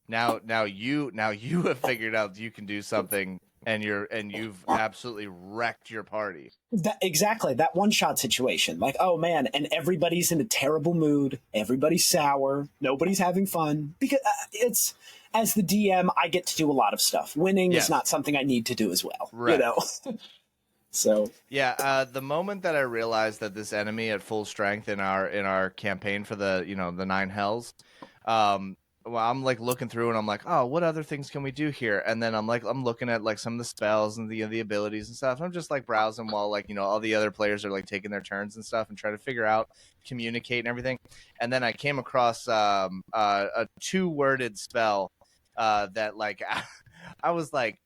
Now you have figured out you can do something, and you've absolutely wrecked your party. Exactly, that one-shot situation. Like, oh man, and everybody's in a terrible mood. Everybody's sour. Nobody's having fun, because it's, as the DM, I get to do a lot of stuff. Winning is not something I need to do as well. Right. So the moment that I realized that this enemy at full strength in our campaign for the the 9 hells, I'm like looking through and I'm like, oh, what other things can we do here? And then I'm looking at like some of the spells and the abilities and stuff. I'm just like browsing while like, all the other players are like taking their turns and stuff and trying to figure out, communicate and everything. And then I came across a 2-worded spell that like I was like,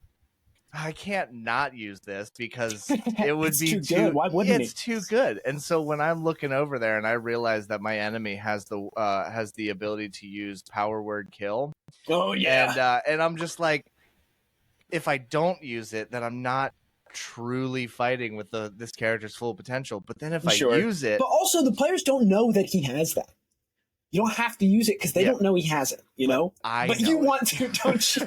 I can't not use this because it would be too good. Why wouldn't it's too good. And so when I'm looking over there and I realize that my enemy has the ability to use power word kill. Oh yeah. And I'm just like, if I don't use it, then I'm not truly fighting with this character's full potential. But then if I use it, but also the players don't know that he has that. You don't have to use it because they don't know he has it. But you want to, don't you?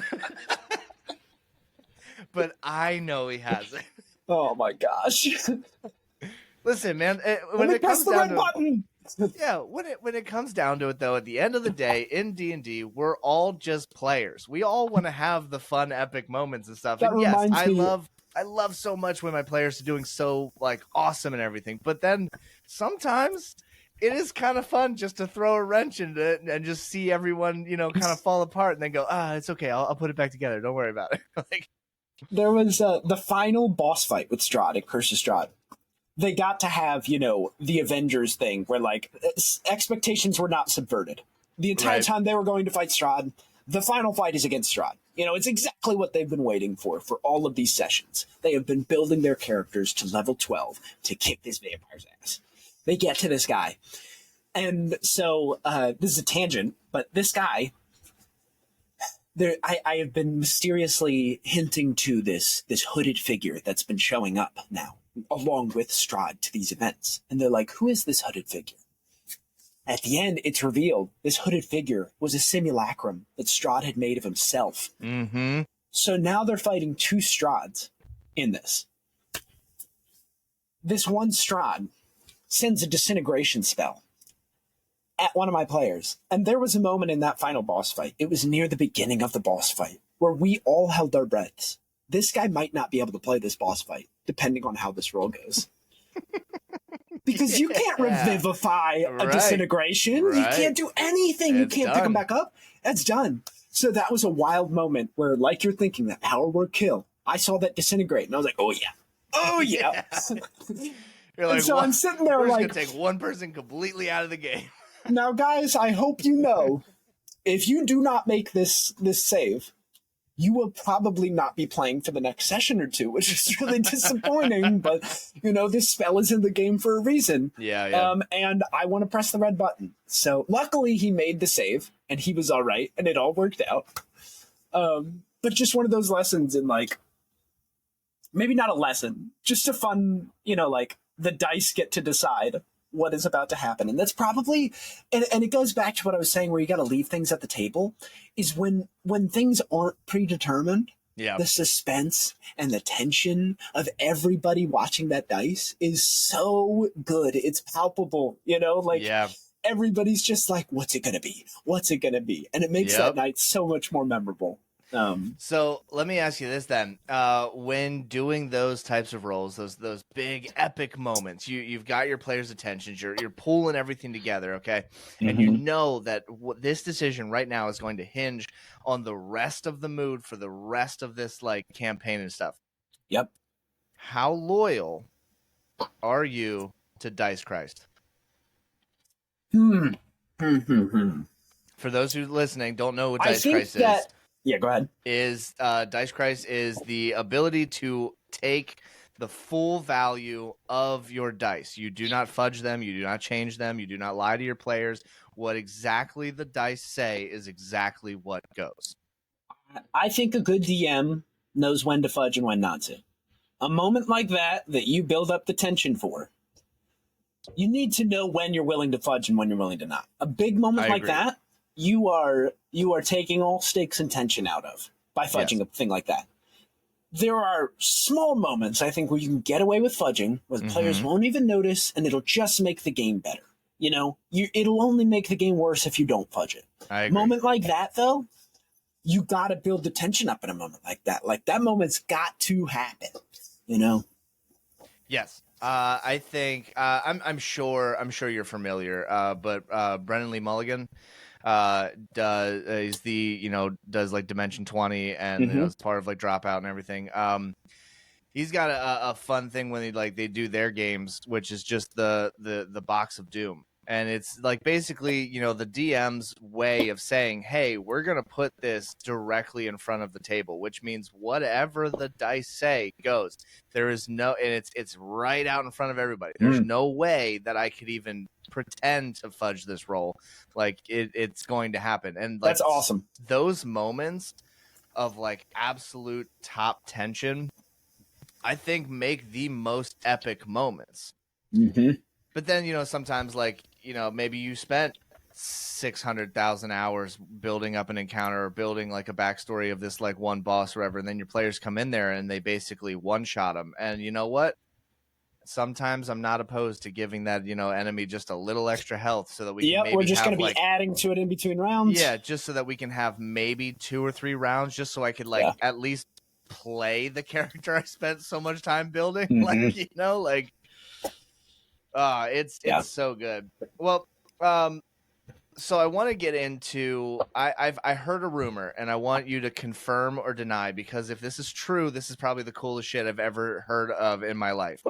But I know he has it. Oh my gosh! Listen, man. When it comes down to yeah, when it comes down to it, though, at the end of the day, in D&D, we're all just players. We all want to have the fun, epic moments and stuff. And yes, I love so much when my players are doing so like awesome and everything. But then sometimes it is kind of fun just to throw a wrench into it and just see everyone, kind of fall apart, and then go, it's okay. I'll put it back together. Don't worry about it. Like. There was the final boss fight with Strahd at Curse of Strahd. They got to have, the Avengers thing where, like, expectations were not subverted. The entire time they were going to fight Strahd, the final fight is against Strahd. It's exactly what they've been waiting for all of these sessions. They have been building their characters to level 12 to kick this vampire's ass. They get to this guy. And so, this is a tangent, but this guy... I have been mysteriously hinting to this hooded figure that's been showing up now, along with Strahd, to these events. And they're like, who is this hooded figure? At the end, it's revealed this hooded figure was a simulacrum that Strahd had made of himself. Mm-hmm. So now they're fighting 2 Strahds in this. This one Strahd sends a disintegration spell at one of my players. And there was a moment in that final boss fight, it was near the beginning of the boss fight, where we all held our breaths. This guy might not be able to play this boss fight, depending on how this roll goes. Because you can't revivify a disintegration. You can't do anything. You can't pick him back up. That's done. So that was a wild moment where, like you're thinking, that power word kill. I saw that disintegrate, and I was like, oh yeah. Oh yeah. You're like, and so I'm sitting there we're like... just going to take one person completely out of the game. Now, guys, I hope you know, if you do not make this save, you will probably not be playing for the next session or two, which is really disappointing. But, this spell is in the game for a reason. Yeah. And I want to press the red button. So luckily he made the save, and he was all right, and it all worked out. But just one of those lessons in, like, maybe not a lesson, just a fun, like, the dice get to decide what is about to happen. And that's probably, and it goes back to what I was saying, where you got to leave things at the table, is when things aren't predetermined, the suspense and the tension of everybody watching that dice is so good. It's palpable, everybody's just like, what's it going to be? What's it going to be? And it makes that night so much more memorable. So let me ask you this then: when doing those types of roles, those big epic moments, you've got your players' attentions, you're pulling everything together, okay, and you know that this decision right now is going to hinge on the rest of the mood for the rest of this like campaign and stuff. Yep. How loyal are you to Dice Christ? For those who are listening, don't know what Dice Christ is. Yeah, go ahead. Dice Christ is the ability to take the full value of your dice. You do not fudge them. You do not change them. You do not lie to your players. What exactly the dice say is exactly what goes. I think a good DM knows when to fudge and when not to. A moment like that you build up the tension for, you need to know when you're willing to fudge and when you're willing to not. A big moment like that, you are taking all stakes and tension out of by fudging a thing like that. There are small moments, I think, where you can get away with fudging, where the players won't even notice, and it'll just make the game better. It'll only make the game worse if you don't fudge it. A moment like that, though, you got to build the tension up in a moment like that. Like, that moment's got to happen, Yes. I think I'm sure you're familiar, but Brennan Lee Mulligan, Is does like Dimension 20 and it's part of like Dropout and everything. He's got a fun thing when they do their games, which is just the box of doom. And it's like basically, the DM's way of saying, hey, we're going to put this directly in front of the table, which means whatever the dice say goes. There is and it's right out in front of everybody. There's no way that I could even pretend to fudge this roll. Like it's going to happen. And that's awesome. Those moments of like absolute top tension, I think, make the most epic moments. But then, sometimes maybe you spent 600,000 hours building up an encounter or building like a backstory of this like one boss or whatever. And then your players come in there and they basically one-shot them. And you know what? Sometimes I'm not opposed to giving that, enemy just a little extra health so that we can maybe we're just going to be like, adding to it in between rounds. Yeah, just so that we can have maybe 2 or 3 rounds just so I could at least play the character I spent so much time building. It's so good. Well, so I want to get into I heard a rumor and I want you to confirm or deny, because if this is true, this is probably the coolest shit I've ever heard of in my life.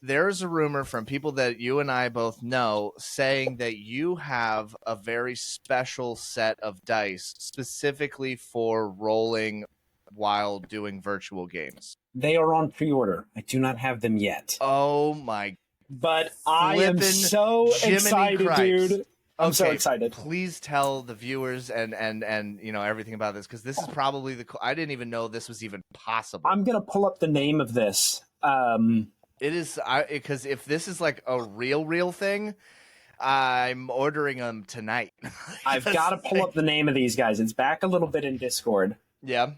There's a rumor from people that you and I both know saying that you have a very special set of dice specifically for rolling while doing virtual games. They are on pre-order. I do not have them yet. Oh my! But I am so excited, dude. I'm so excited. Please tell the viewers and everything about this, because this is probably I didn't even know this was even possible. I'm gonna pull up the name of this. It is because if this is like a real thing, I'm ordering them tonight. I've got to pull up the name of these guys. It's back a little bit in Discord. Yeah.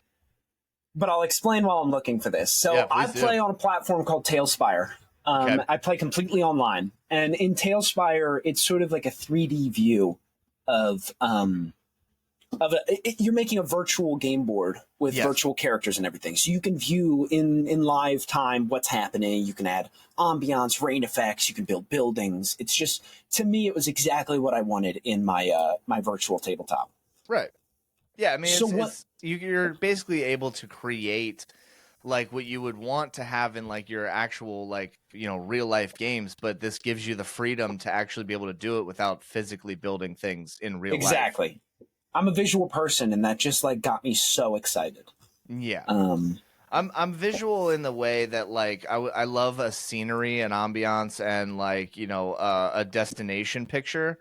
But I'll explain while I'm looking for this. So I play on a platform called Tailspire. I play completely online. And in Tailspire, it's sort of like a 3D view of you're making a virtual game board with virtual characters and everything. So you can view in live time what's happening. You can add ambiance, rain effects. You can build buildings. It's just, to me, it was exactly what I wanted in my my virtual tabletop. Right. Yeah, I mean, you're basically able to create like what you would want to have in like your actual real life games, but this gives you the freedom to actually be able to do it without physically building things in real life. Exactly. I'm a visual person, and that just got me so excited. Yeah. I'm visual in the way that I love a scenery and ambiance and a destination picture.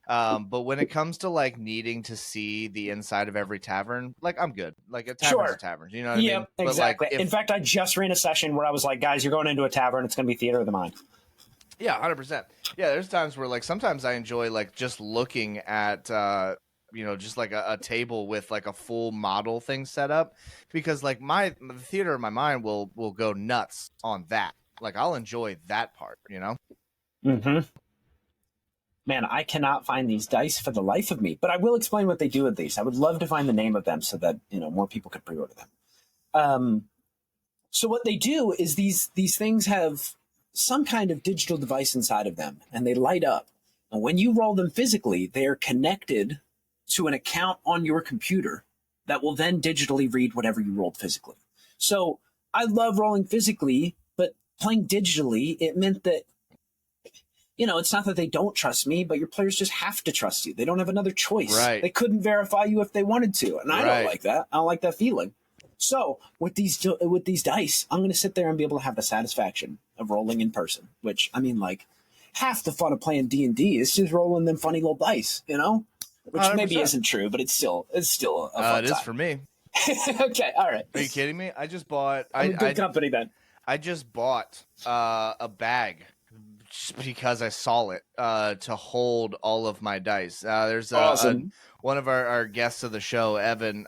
But when it comes to needing to see the inside of every tavern, I'm good. Like a tavern's a tavern, you know what I mean? Yeah, exactly. In fact, I just ran a session where I was like, guys, you're going into a tavern. It's going to be theater of the mind. Yeah, 100%. Yeah, there's times where sometimes I enjoy just looking at just a table with a full model thing set up, because the theater of my mind will go nuts on that. I'll enjoy that part, Mm-hmm. Man, I cannot find these dice for the life of me, but I will explain what they do with these. I would love to find the name of them so that more people could pre-order them. So what they do is these things have some kind of digital device inside of them, and they light up. And when you roll them physically, they are connected to an account on your computer that will then digitally read whatever you rolled physically. So I love rolling physically, but playing digitally, it meant that it's not that they don't trust me, but your players just have to trust you. They don't have another choice. Right. They couldn't verify you if they wanted to. And I don't like that. I don't like that feeling. So with these dice, I'm going to sit there and be able to have the satisfaction of rolling in person, which, I mean, half the fun of playing D&D is just rolling them funny little dice, which 100%. Maybe isn't true, but it's still a fun time. It is for me. Okay. All right. Are you kidding me? I just bought... I'm a good company then. I just bought a bag just because I saw it to hold all of my dice. There's awesome. One of our guests of the show, Evan,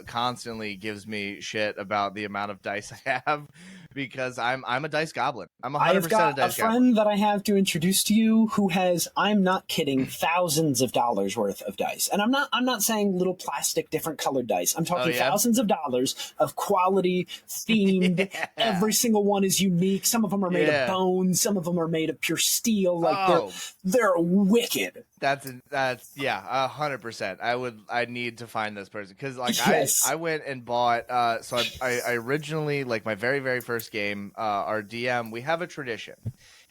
constantly gives me shit about the amount of dice I have because I'm a dice goblin. I'm 100% I have got a dice a friend goblin. that I have to introduce to you who has, I'm not kidding, thousands of dollars worth of dice. And I'm not saying little plastic different colored dice. I'm talking thousands of dollars of quality, themed. Every single one is unique. Some of them are made of bone. Some of them are made of pure steel. They're wicked. That's 100%. I need to find this person because like Yes. I went and bought so I originally, like, my very very first game, our DM, we have a tradition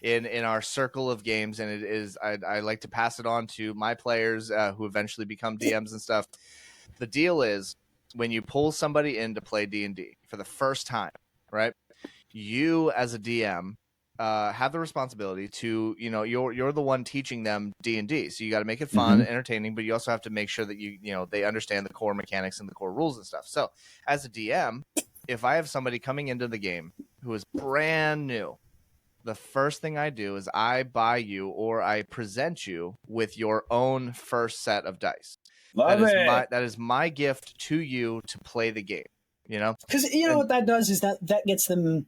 in our circle of games, and it is I like to pass it on to my players who eventually become DMs and stuff. The deal is, when you pull somebody in to play D&D for the first time, right? You as a DM have the responsibility to, you're the one teaching them D&D, so you got to make it fun, entertaining, but you also have to make sure that they understand the core mechanics and the core rules and stuff. So as a DM, if I have somebody coming into the game who is brand new, the first thing I do is I buy you, or I present you with your own first set of dice. That is my gift to you to play the game. Because what that does is that gets them.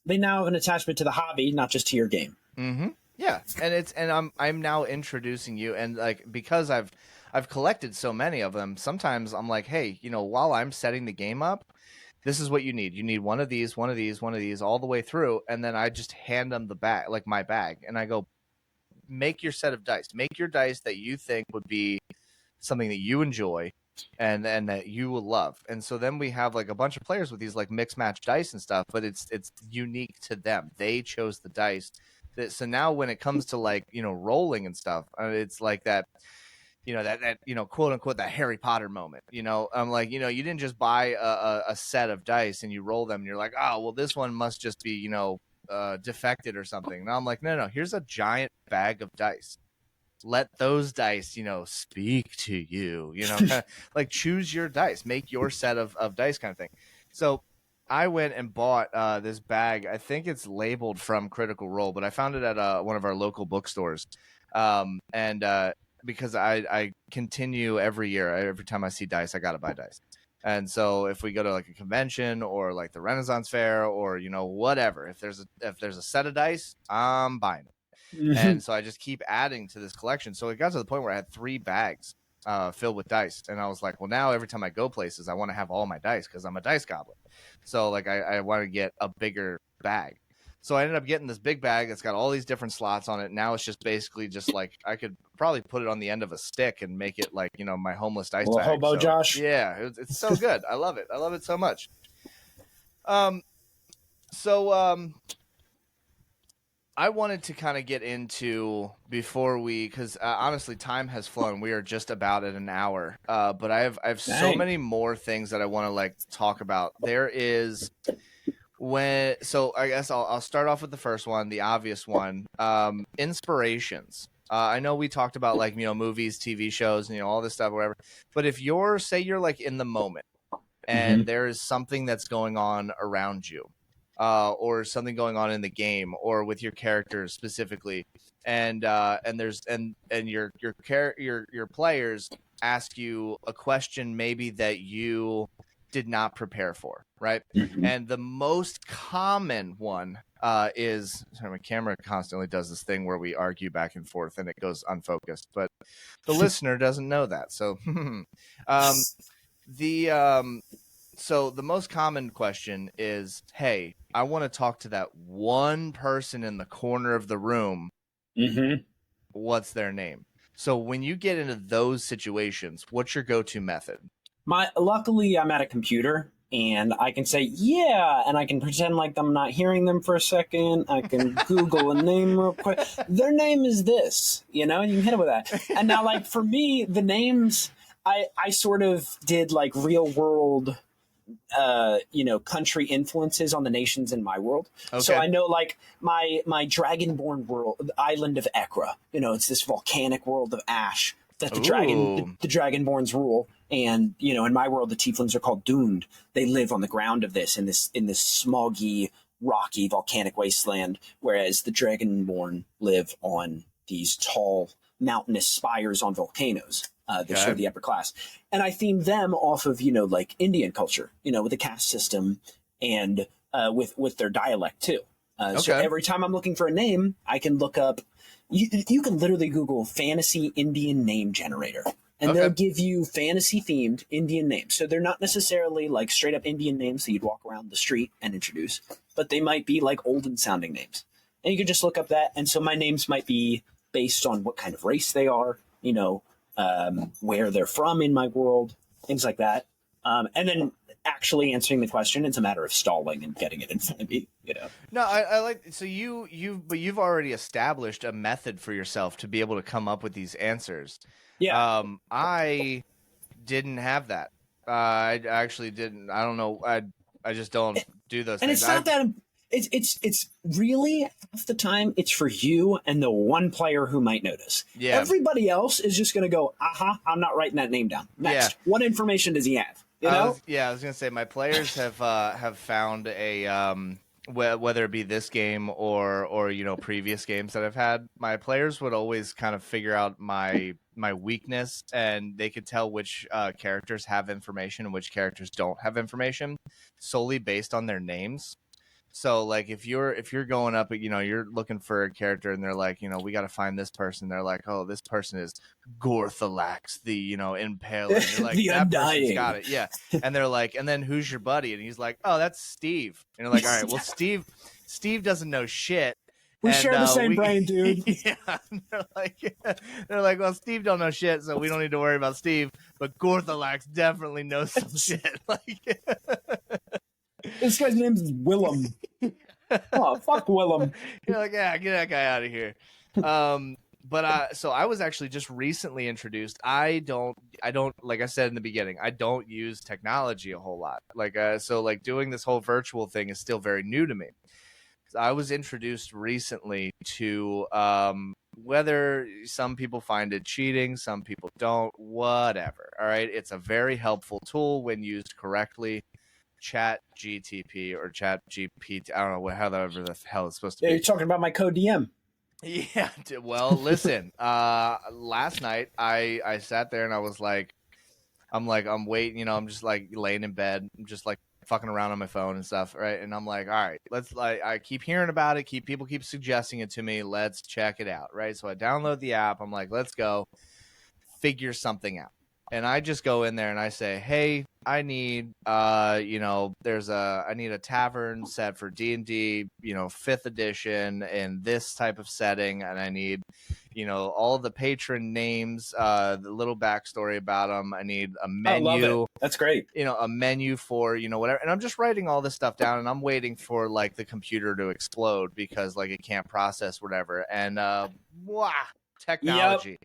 They now have an attachment to the hobby, not just to your game. Mm-hmm. Yeah, and I'm now introducing you, and like, because I've collected so many of them, sometimes I'm like, hey, while I'm setting the game up, this is what you need. You need one of these, one of these, one of these, all the way through, and then I just hand them the bag, like my bag, and I go, make your set of dice. Make your dice that you think would be something that you enjoy and that you will love. And so then we have like a bunch of players with these like mix match dice and stuff, but it's unique to them. They chose the dice. So now when it comes to like, rolling and stuff, it's like that, that quote unquote, that Harry Potter moment. I'm like, you didn't just buy a set of dice and you roll them and you're like, oh, well, this one must just be, defected or something. Now I'm like, no, here's a giant bag of dice. Let those dice, speak to you, kind of like choose your dice, make your set of dice, kind of thing. So I went and bought this bag. I think it's labeled from Critical Role, but I found it at one of our local bookstores. And because I continue every year, every time I see dice, I got to buy dice. And so if we go to like a convention or like the Renaissance Fair or, whatever, if there's a set of dice, I'm buying it. And so I just keep adding to this collection. So it got to the point where I had 3 bags filled with dice. And I was like, well, now every time I go places, I want to have all my dice because I'm a dice goblin. So like I want to get a bigger bag. So I ended up getting this big bag that's got all these different slots on it. Now it's just basically just like I could probably put it on the end of a stick and make it like, my homeless dice bag. Hobo so, Josh. Yeah, it's so good. I love it. I love it so much. I wanted to kind of get into before because honestly, time has flown. We are just about at an hour, but I have so many more things that I want to like talk about. There is so I guess I'll start off with the first one, the obvious one, inspirations. I know we talked about like movies, TV shows, and all this stuff, or whatever. But if you're like in the moment and there is something that's going on around you. Or something going on in the game or with your characters specifically, and your players ask you a question maybe that you did not prepare for, right? And the most common one is, sorry, my camera constantly does this thing where we argue back and forth and it goes unfocused, but the listener doesn't know that. So So the most common question is, hey, I want to talk to that one person in the corner of the room. What's their name? So when you get into those situations, what's your go-to method? Luckily, I'm at a computer and I can say, yeah, and I can pretend like I'm not hearing them for a second. I can Google a name real quick. Their name is this, and you can hit it with that. And now, like, for me, the names, I sort of did like real world country influences on the nations in my world. Okay. So I know like my dragonborn world, the island of Ekra, it's this volcanic world of ash that the dragonborns rule. And, in my world, the tieflings are called doomed. They live on the ground of this, in this smoggy, rocky, volcanic wasteland, whereas the dragonborn live on these tall, mountainous spires on volcanoes. They show the upper class. And I themed them off of, like Indian culture, with the caste system and with their dialect too. So every time I'm looking for a name, I can look up, you can literally Google fantasy Indian name generator. And they'll give you fantasy themed Indian names. So they're not necessarily like straight up Indian names that you'd walk around the street and introduce, but they might be like olden sounding names. And you can just look up that. And so my names might be based on what kind of race they are, where they're from in my world, things like that. And then actually answering the question, it's a matter of stalling and getting it in front of me, No, I like, so you've already established a method for yourself to be able to come up with these answers. Yeah. I didn't have that. I actually didn't. I don't know. I just don't do those and things. It's not that it's really half the time it's for you and the one player who might notice. Yeah. Everybody else is just going to go, I'm not writing that name down. Next. Yeah. What information does he have? I was going to say my players have found a whether it be this game or previous games that I've had, my players would always kind of figure out my weakness, and they could tell which characters have information and which characters don't have information solely based on their names. So like if you're going up, you're looking for a character and they're like, we got to find this person. They're like, oh, this person is Gorthalax, the Impaler. You're like, the that Undying. person's got it, yeah. And they're like, and then who's your buddy? And he's like, oh, that's Steve. And you're like, all right, well, Steve doesn't know shit. We share the same brain, dude. Yeah. They're like, well, Steve don't know shit, so we don't need to worry about Steve. But Gorthalax definitely knows some shit. This guy's name is Willem. Oh, fuck Willem. You're like, yeah, get that guy out of here. So I was actually just recently introduced. I don't, like I said in the beginning, I don't use technology a whole lot. So doing this whole virtual thing is still very new to me. I was introduced recently to whether some people find it cheating, some people don't, whatever. All right. It's a very helpful tool when used correctly. ChatGPT or ChatGPT. I don't know however the hell it's supposed to be. You're talking about my code DM. Yeah. Well, listen, last night I sat there and I was like, I'm waiting, I'm just like laying in bed. I'm just like fucking around on my phone and stuff. Right. And I'm like, all right, I keep hearing about it. People keep suggesting it to me. Let's check it out. Right. So I download the app. I'm like, let's go figure something out. And I just go in there and I say, hey, I need, I need a tavern set for D&D, 5th edition in this type of setting. And I need, all the patron names, the little backstory about them. I need a menu. I love it. That's great. A menu for, whatever. And I'm just writing all this stuff down and I'm waiting for the computer to explode because it can't process whatever. And, technology. Yep.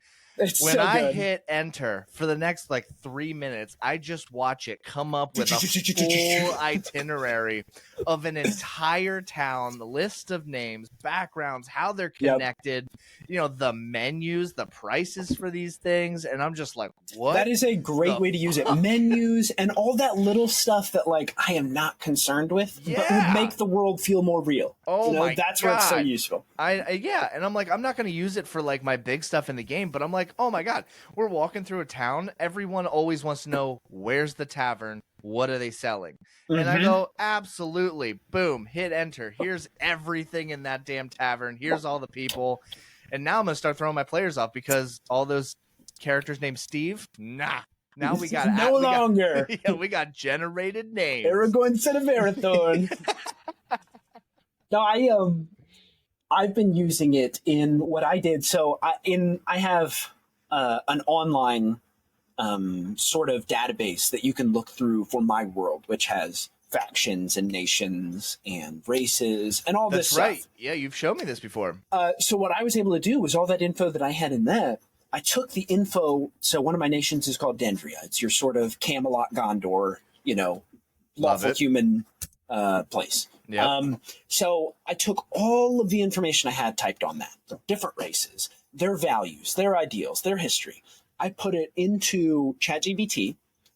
When I hit enter for the next 3 minutes, I just watch it come up with a full itinerary of an entire town, the list of names, backgrounds, how they're connected, the menus, the prices for these things. And I'm just like, what? That is a great way to use it. Menus and all that little stuff that I am not concerned with, but would make the world feel more real. Oh my that's God. where it's so useful. And I'm like, I'm not going to use it for my big stuff in the game, but I'm like, oh my God, we're walking through a town. Everyone always wants to know, where's the tavern? What are they selling? Mm-hmm. And I go, absolutely. Boom, hit enter. Here's everything in that damn tavern. Here's all the people. And now I'm going to start throwing my players off because all those characters named Steve, nah. Now we got no longer. We got generated names. Aragorn instead of Arathorn. No, I've been using it in what I did. So I have an online sort of database that you can look through for my world, which has factions and nations and races and all this stuff. That's right. Yeah, you've shown me this before. So what I was able to do was all that info that I had in that, I took the info. So one of my nations is called Dendria. It's your sort of Camelot Gondor, lawful human place. Yep. So I took all of the information I had typed on that, different races, their values, their ideals, their history. I put it into ChatGPT.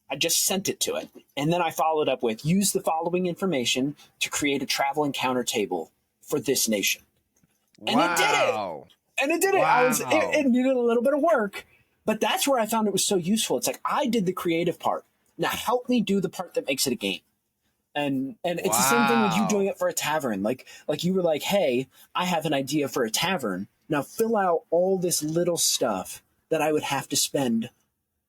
I just sent it to it. And then I followed up with, use the following information to create a travel encounter table for this nation. And it did it. And it did it. Wow. It needed a little bit of work, but that's where I found it was so useful. It's I did the creative part. Now help me do the part that makes it a game. And it's the same thing with you doing it for a tavern. Like you were like, hey, I have an idea for a tavern. Now fill out all this little stuff that I would have to spend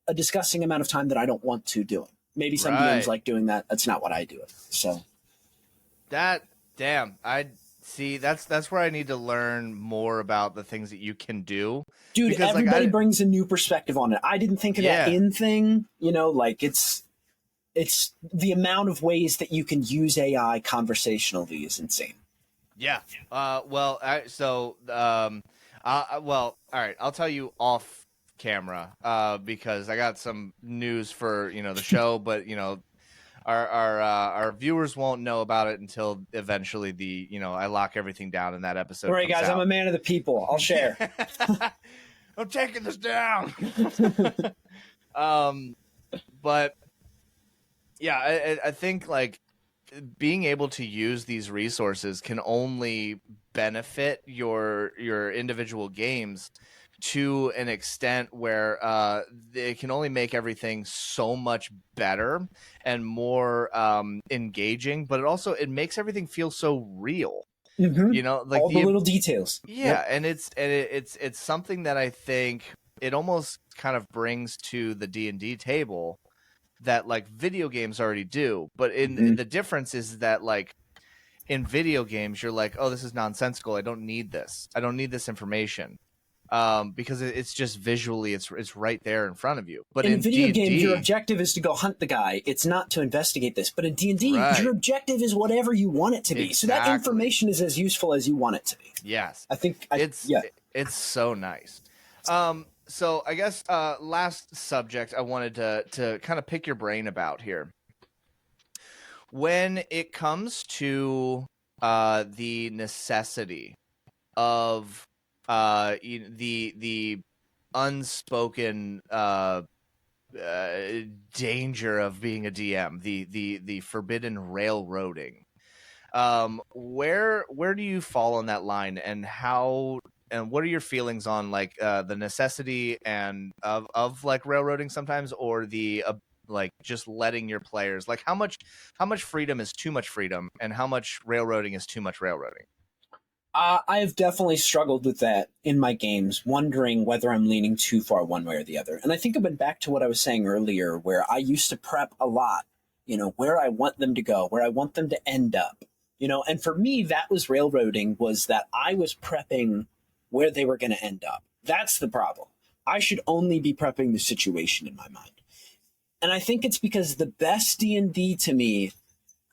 a disgusting amount of time that I don't want to do it. Maybe some DMs like doing that. That's not what I do it. So that, damn, See, that's where I need to learn more about the things that you can do. Dude, Because everybody brings a new perspective on it. I didn't think of that in thing, like it's the amount of ways that you can use AI conversationally is insane. Yeah. Well, all right. I'll tell you off camera, because I got some news for the show, but our viewers won't know about it until eventually I lock everything down and that episode. All right, guys, out. I'm a man of the people. I'll share. I'm taking this down. But yeah, I think like being able to use these resources can only benefit your individual games to an extent where they can only make everything so much better and more engaging, but it makes everything feel so real. Mm-hmm. Like all the little details. Yeah, yep. And it's something that I think it almost kind of brings to the D&D table that like video games already do, but in the difference is that like in video games you're like, oh, this is nonsensical, I don't need this information, because it's just visually it's right there in front of you. But in video D&D, games, your objective is to go hunt the guy. It's not to investigate this. But in D&D, right, your objective is whatever you want it to be. Exactly. So that information is as useful as you want it to be. Yes, I think it's so nice. So I guess last subject I wanted to kind of pick your brain about here. When it comes to the necessity of the unspoken danger of being a DM, the forbidden railroading, where do you fall on that line, and how? And what are your feelings on like the necessity and of like railroading sometimes, or the like just letting your players, like how much freedom is too much freedom, and how much railroading is too much railroading? I've definitely struggled with that in my games, wondering whether I'm leaning too far one way or the other. And I think I've been back to what I was saying earlier, where I used to prep a lot, where I want them to go, where I want them to end up, and for me, that was railroading, was that I was prepping where they were going to end up. That's the problem. I should only be prepping the situation in my mind. And I think it's because the best D&D to me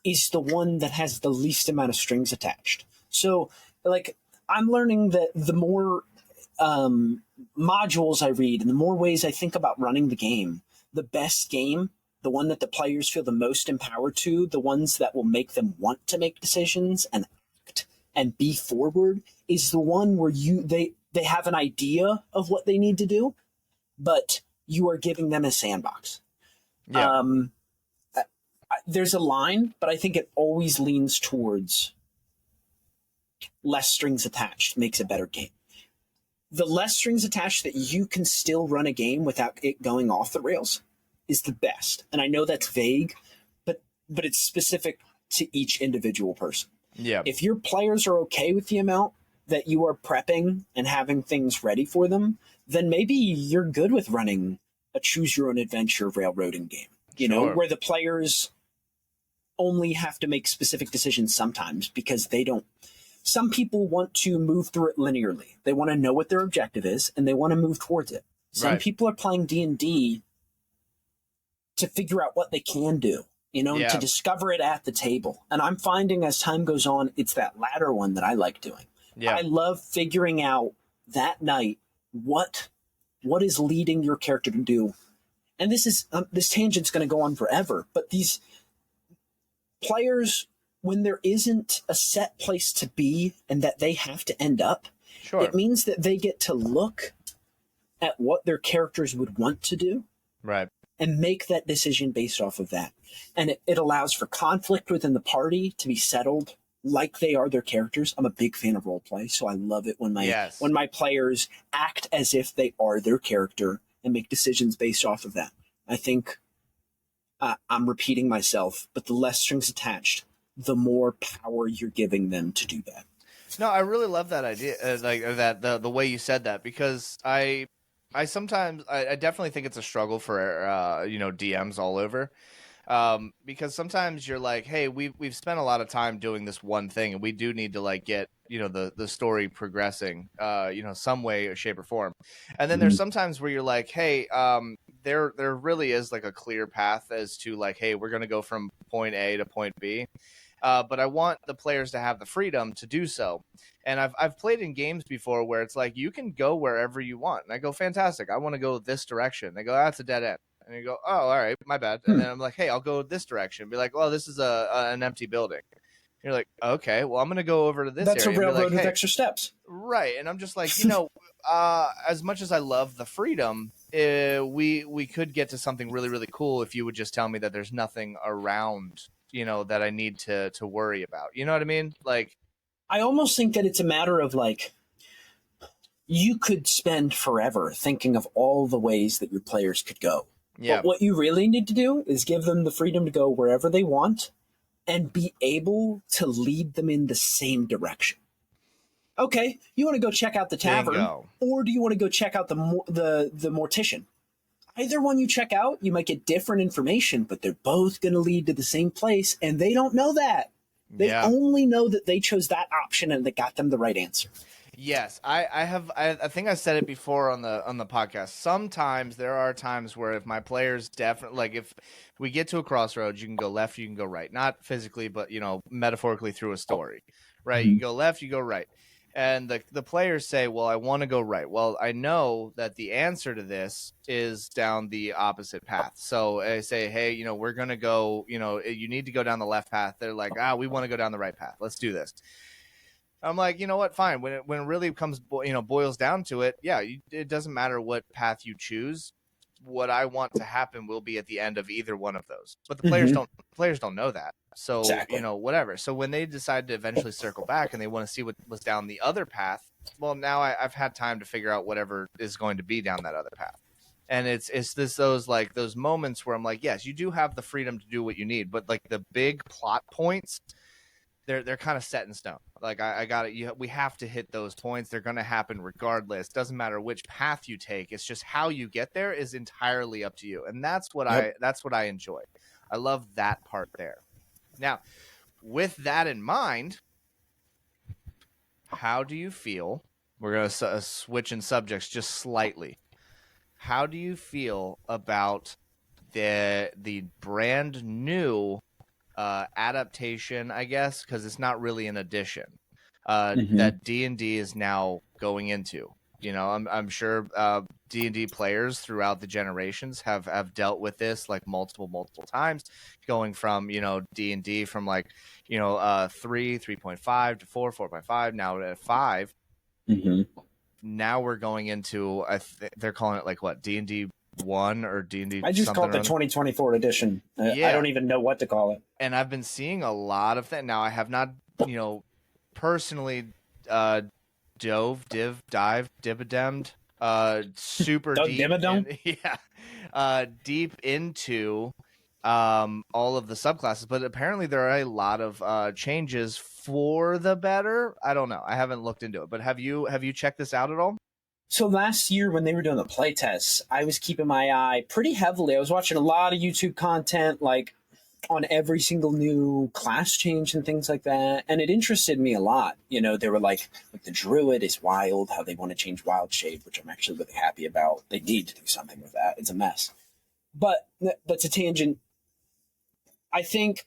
is the one that has the least amount of strings attached. So, like, I'm learning that the more modules I read and the more ways I think about running the game, the best game, the one that the players feel the most empowered to, the ones that will make them want to make decisions and act and be forward, is the one where they have an idea of what they need to do, but you are giving them a sandbox. Yeah. There's a line, but I think it always leans towards less strings attached makes a better game. The less strings attached that you can still run a game without it going off the rails is the best. And I know that's vague, but it's specific to each individual person. Yeah. If your players are okay with the amount that you are prepping and having things ready for them, then maybe you're good with running a choose your own adventure railroading game, where the players only have to make specific decisions sometimes because they don't. Some people want to move through it linearly. They want to know what their objective is and they want to move towards it. Some people are playing D&D to figure out what they can do, to discover it at the table. And I'm finding as time goes on, it's that latter one that I like doing. Yeah. I love figuring out that night what is leading your character to do. And this is this tangent's going to go on forever, but these players, when there isn't a set place to be and that they have to end up, it means that they get to look at what their characters would want to do, right, and make that decision based off of that. And it allows for conflict within the party to be settled like they are their characters. I'm a big fan of role play, so I love it when my players act as if they are their character and make decisions based off of that. I think I'm repeating myself, but the less strings attached, the more power you're giving them to do that. No, I really love that idea, the way you said that, because I sometimes I definitely think it's a struggle for DMs all over, Because sometimes you're like, hey, we've spent a lot of time doing this one thing, and we do need to like get the story progressing, some way or shape or form. And then there's sometimes where you're like, hey, there really is like a clear path as to like, hey, we're gonna go from point A to point B. But I want the players to have the freedom to do so. And I've played in games before where it's like you can go wherever you want. And I go, fantastic. I want to go this direction. They go, that's a dead end. And you go, oh, all right, my bad. And then I'm like, hey, I'll go this direction. Be like, well, this is an empty building. You're like, okay, well, I'm going to go over to this That's area. a railroad like, with extra steps. Right. And I'm just like, as much as I love the freedom, we could get to something really, really cool if you would just tell me that there's nothing around, that I need to worry about. You know what I mean? Like, I almost think that it's a matter of like, you could spend forever thinking of all the ways that your players could go. Yeah. But what you really need to do is give them the freedom to go wherever they want and be able to lead them in the same direction. Okay, you want to go check out the tavern, or do you want to go check out the mortician? Either one you check out, you might get different information, but they're both going to lead to the same place, and they don't know that. They only know that they chose that option and that got them the right answer. Yes, I think I said it before on the podcast. Sometimes there are times where if my players definitely, like if we get to a crossroads, you can go left, you can go right, not physically, but metaphorically through a story, right? Mm-hmm. You go left, you go right, and the players say, well, I want to go right. Well, I know that the answer to this is down the opposite path. So I say, hey, we're gonna go, you need to go down the left path. They're like, we want to go down the right path. Let's do this. I'm like, you know what? Fine. When it really comes, boils down to it, it doesn't matter what path you choose. What I want to happen will be at the end of either one of those. But the players don't know that. So exactly. Whatever. So when they decide to eventually circle back and they want to see what was down the other path, well, now I've had time to figure out whatever is going to be down that other path. And it's those moments where I'm like, yes, you do have the freedom to do what you need, but like the big plot points, they're kind of set in stone. Like I got it. We have to hit those points. They're going to happen regardless. Doesn't matter which path you take. It's just how you get there is entirely up to you. And that's what I enjoy. I love that part there. Now, with that in mind, how do you feel? We're going to switch in subjects just slightly. How do you feel about the brand new adaptation, I guess, because it's not really an addition that D&D is now going into? I'm sure D&D players throughout the generations have dealt with this like multiple times, going from D&D from like 3, 3.5 to 4, 4.5, now at 5. Now we're going into they're calling it like what, D&D 1 or D&D. I just call it the 2024 edition. I don't even know what to call it. And I've been seeing a lot of that. Now I have not, personally dividend super deep into all of the subclasses, but apparently there are a lot of changes for the better. I don't know. I haven't looked into it, but have you checked this out at all? So last year when they were doing the play tests, I was keeping my eye pretty heavily. I was watching a lot of YouTube content, like on every single new class change and things like that. And it interested me a lot. They were like the Druid is wild, how they want to change Wild Shape, which I'm actually really happy about. They need to do something with that. It's a mess. But that's a tangent. I think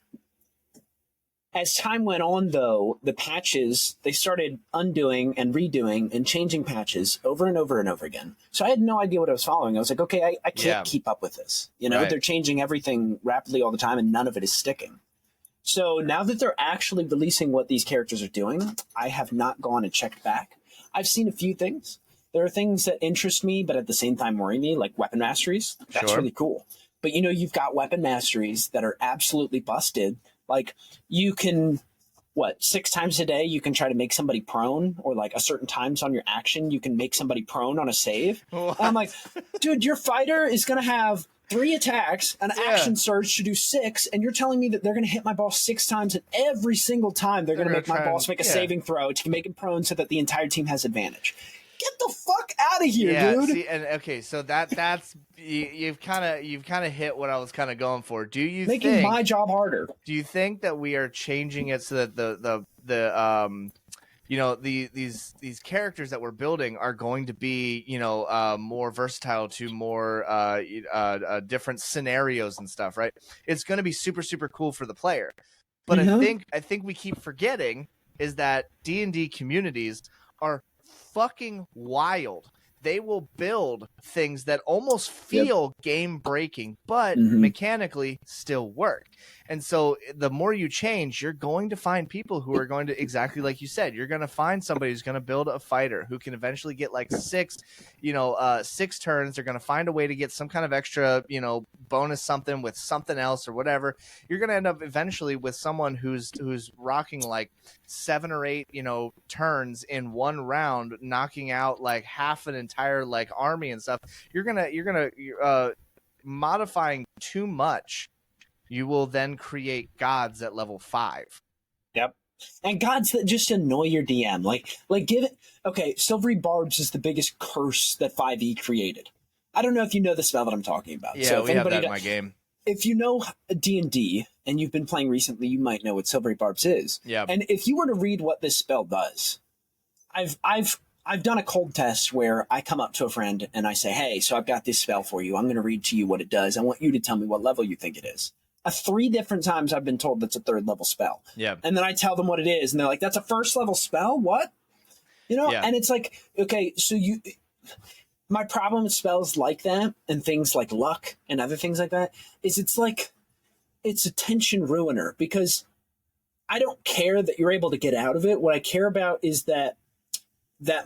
as time went on, though, the patches, they started undoing and redoing and changing patches over and over and over again. So I had no idea what I was following. I was like, okay, I can't keep up with this. Right. They're changing everything rapidly all the time and none of it is sticking. So now that they're actually releasing what these characters are doing, I have not gone and checked back. I've seen a few things. There are things that interest me, but at the same time worry me, like weapon masteries. That's really cool. But, you've got weapon masteries that are absolutely busted. Like you can, 6 times a day, you can try to make somebody prone, or like a certain times on your action, you can make somebody prone on a save. And I'm like, dude, your fighter is going to have 3 attacks, an action surge to do 6, and you're telling me that they're going to hit my boss 6 times, and every single time they're going to make my boss make a saving throw to make him prone so that the entire team has advantage. Get the fuck out of here, dude. See, and okay, so that's you've kind of hit what I was kind of going for. Do you making my job harder? Do you think that we are changing it so that the these characters that we're building are going to be more versatile to more different scenarios and stuff, right? It's going to be super super cool for the player, but I think we keep forgetting is that D&D communities are fucking wild. They will build things that almost feel game breaking, but mechanically still work. And so the more you change, you're going to find people who are going to, exactly like you said, you're going to find somebody who's going to build a fighter who can eventually get like 6 turns. They're going to find a way to get some kind of extra, bonus something with something else or whatever. You're going to end up eventually with someone who's rocking like 7 or 8, turns in one round, knocking out like half an entire like army and stuff. You're gonna modifying too much. You will then create gods at level 5. Yep. And gods that just annoy your DM. Like give it. Okay, Silvery Barbs is the biggest curse that 5e created. I don't know if you know the spell that I'm talking about. Yeah, so we have that in my game. If you know D&D and you've been playing recently, you might know what Silvery Barbs is. Yeah. And if you were to read what this spell does, I've done a cold test where I come up to a friend and I say, hey, so I've got this spell for you. I'm going to read to you what it does. I want you to tell me what level you think it is. 3 different times I've been told that's a 3rd level spell. Yeah. And then I tell them what it is. And they're like, that's a 1st level spell? What? And it's like, okay, so my problem with spells like that and things like luck and other things like that is it's a tension ruiner, because I don't care that you're able to get out of it. What I care about is that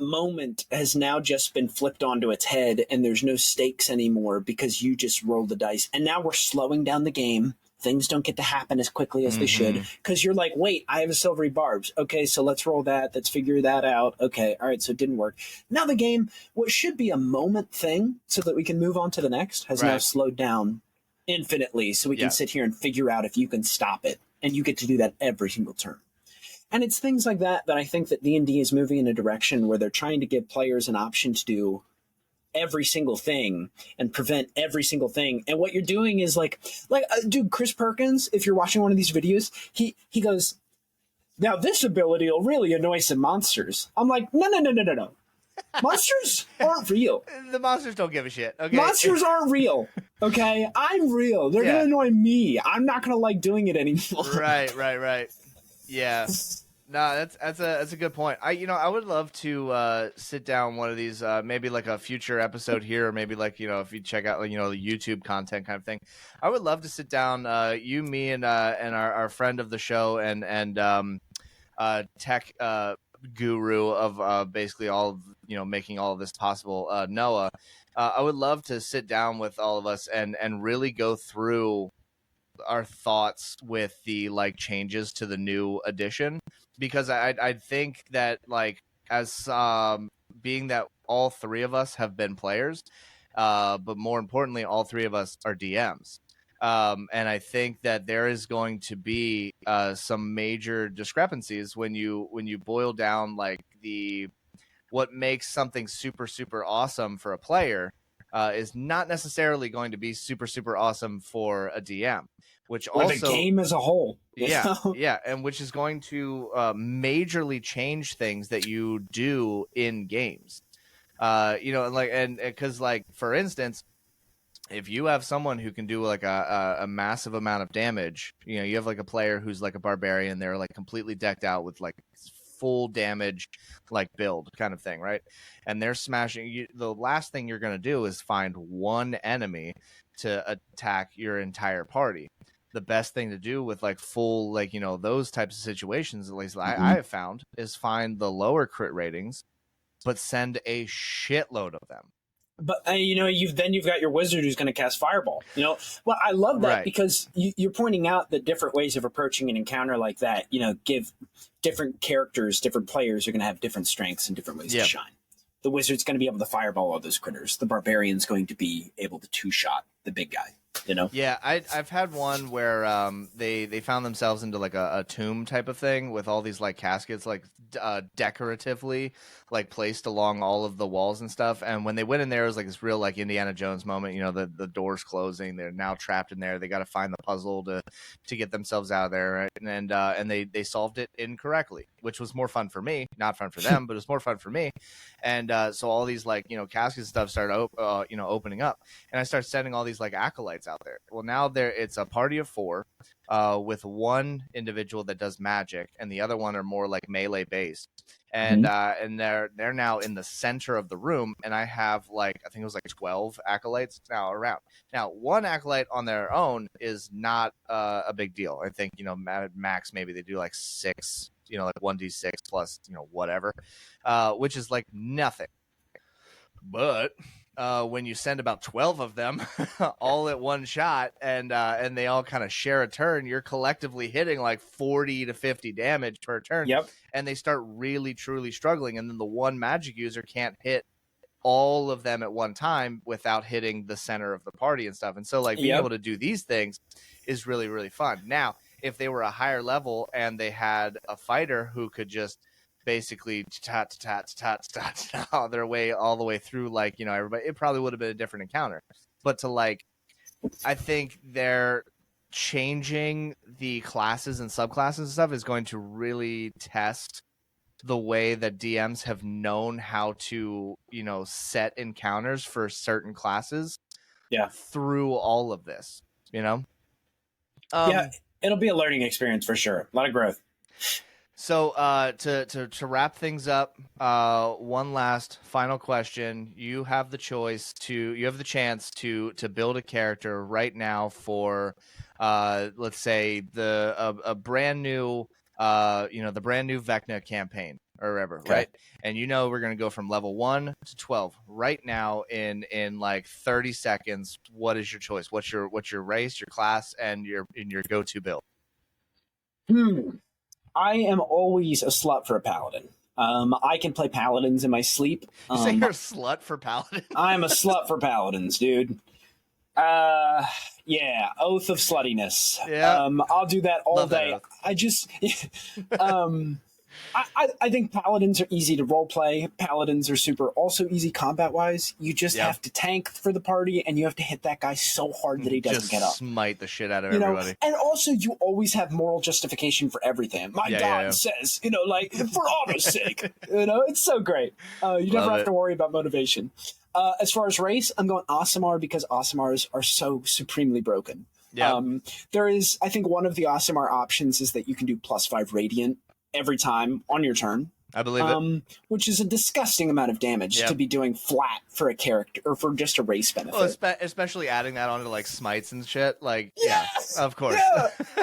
moment has now just been flipped onto its head and there's no stakes anymore because you just rolled the dice. And now we're slowing down the game. Things don't get to happen as quickly as they should because you're like, wait, I have a Silvery Barbs. Okay, so let's roll that. Let's figure that out. Okay, all right, so it didn't work. Now the game, what should be a moment thing so that we can move on to the next, has now slowed down infinitely so we can sit here and figure out if you can stop it. And you get to do that every single turn. And it's things like that that I think that D&D is moving in a direction where they're trying to give players an option to do every single thing and prevent every single thing. And what you're doing is dude, Chris Perkins, if you're watching one of these videos, he goes, now this ability will really annoy some monsters. I'm like, no. Monsters aren't real. The monsters don't give a shit. Okay. Monsters aren't real. Okay. I'm real. They're going to annoy me. I'm not going to like doing it anymore. Right. Yeah. No, that's a good point. I would love to sit down one of these, maybe like a future episode here, or maybe like, if you check out, the YouTube content kind of thing. I would love to sit down, you, me, and our friend of the show and tech guru of basically all of, making all of this possible, Noah. I would love to sit down with all of us and really go through our thoughts with the changes to the new edition, because I think that as being that all 3 of us have been players, but more importantly, all 3 of us are DMs. And I think that there is going to be some major discrepancies when you boil down what makes something super, super awesome for a player is not necessarily going to be super, super awesome for a DM. Which also, the game as a whole. Yeah, and which is going to majorly change things that you do in games. Because for instance, if you have someone who can do a massive amount of damage, you have a player who's a barbarian, they're completely decked out with full damage build kind of thing, right? And they're smashing you. The last thing you're going to do is find one enemy to attack your entire party. The best thing to do with full those types of situations, at least I have found, is find the lower crit ratings, but send a shitload of them. But you've got your wizard who's going to cast Fireball. Well, I love that because you're pointing out that different ways of approaching an encounter like that, give different characters, different players are going to have different strengths and different ways to shine. The wizard's going to be able to fireball all those critters. The barbarian's going to be able to 2-shot the big guy. Yeah, I've had one where they found themselves into a tomb type of thing with all these caskets decoratively like placed along all of the walls and stuff. And when they went in there, it was like this real like Indiana Jones moment. You know, the doors closing, they're now trapped in there. They got to find the puzzle to get themselves out of there, right? And they solved it incorrectly, which was more fun for me, not fun for them, but it was more fun for me. And so all these like, you know, caskets and stuff started opening up, and I started sending all these like acolytes out there. Well, now it's a party of 4, with one individual that does magic, and the other one are more like melee based. And and they're now in the center of the room, and I have like, I think it was like 12 acolytes now around. Now, one acolyte on their own is not a big deal. I think, you know, max maybe they do like 6, you know, like 1d6 plus, you know, whatever, which is like nothing. But when you send about 12 of them all at one shot, and they all kind of share a turn, you're collectively hitting like 40 to 50 damage per turn. Yep. And they start really, truly struggling. And then the one magic user can't hit all of them at one time without hitting the center of the party and stuff. And so like being able to do these things is really, really fun. Now, if they were a higher level and they had a fighter who could just basically tat their way all the way through, like, you know, everybody, it probably would have been a different encounter. But to like, I think they're changing the classes and subclasses and stuff is going to really test the way that DMs have known how to, you know, set encounters for certain classes through all of this, you know? It'll be a learning experience for sure. A lot of growth. So to wrap things up, one last final question. You have the chance to build a character right now for let's say a brand new the brand new Vecna campaign or whatever, right? And you know we're gonna go from level 1 to 12 right now in like 30 seconds. What is your choice? What's your race, your class, and your go-to build? I am always a slut for a paladin. I can play paladins in my sleep. You say you're a slut for paladins? I'm a slut for paladins, dude. Yeah, oath of sluttiness. Yeah. I'll do that all day. I just, I think paladins are easy to roleplay. Paladins are super also easy combat wise. You just have to tank for the party, and you have to hit that guy so hard that he doesn't get up. Smite the shit out of everybody. And also, you always have moral justification for everything. My God says, you know, like, for honor's sake. You know, it's so great. You never have to worry about motivation. As far as race, I'm going Aasimar because Aasimars are so supremely broken. Yeah. There is, I think, one of the Aasimar options is that you can do +5 radiant every time on your turn. I believe it. Which is a disgusting amount of damage to be doing flat for a character or for just a race benefit. Well, especially adding that onto like smites and shit. Like, of course. Yeah.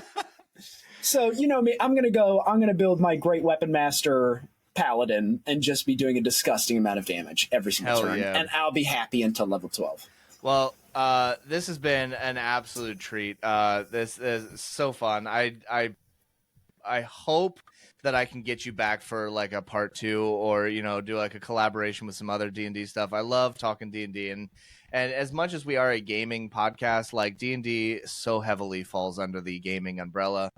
So, you know me, I'm going to build my Great Weapon Master Paladin and just be doing a disgusting amount of damage every single turn. Yeah. And I'll be happy until level 12. Well, this has been an absolute treat. This is so fun. I hope that I can get you back for like a part 2 or, you know, do like a collaboration with some other D&D stuff. I love talking D&D, and as much as we are a gaming podcast, like D&D so heavily falls under the gaming umbrella.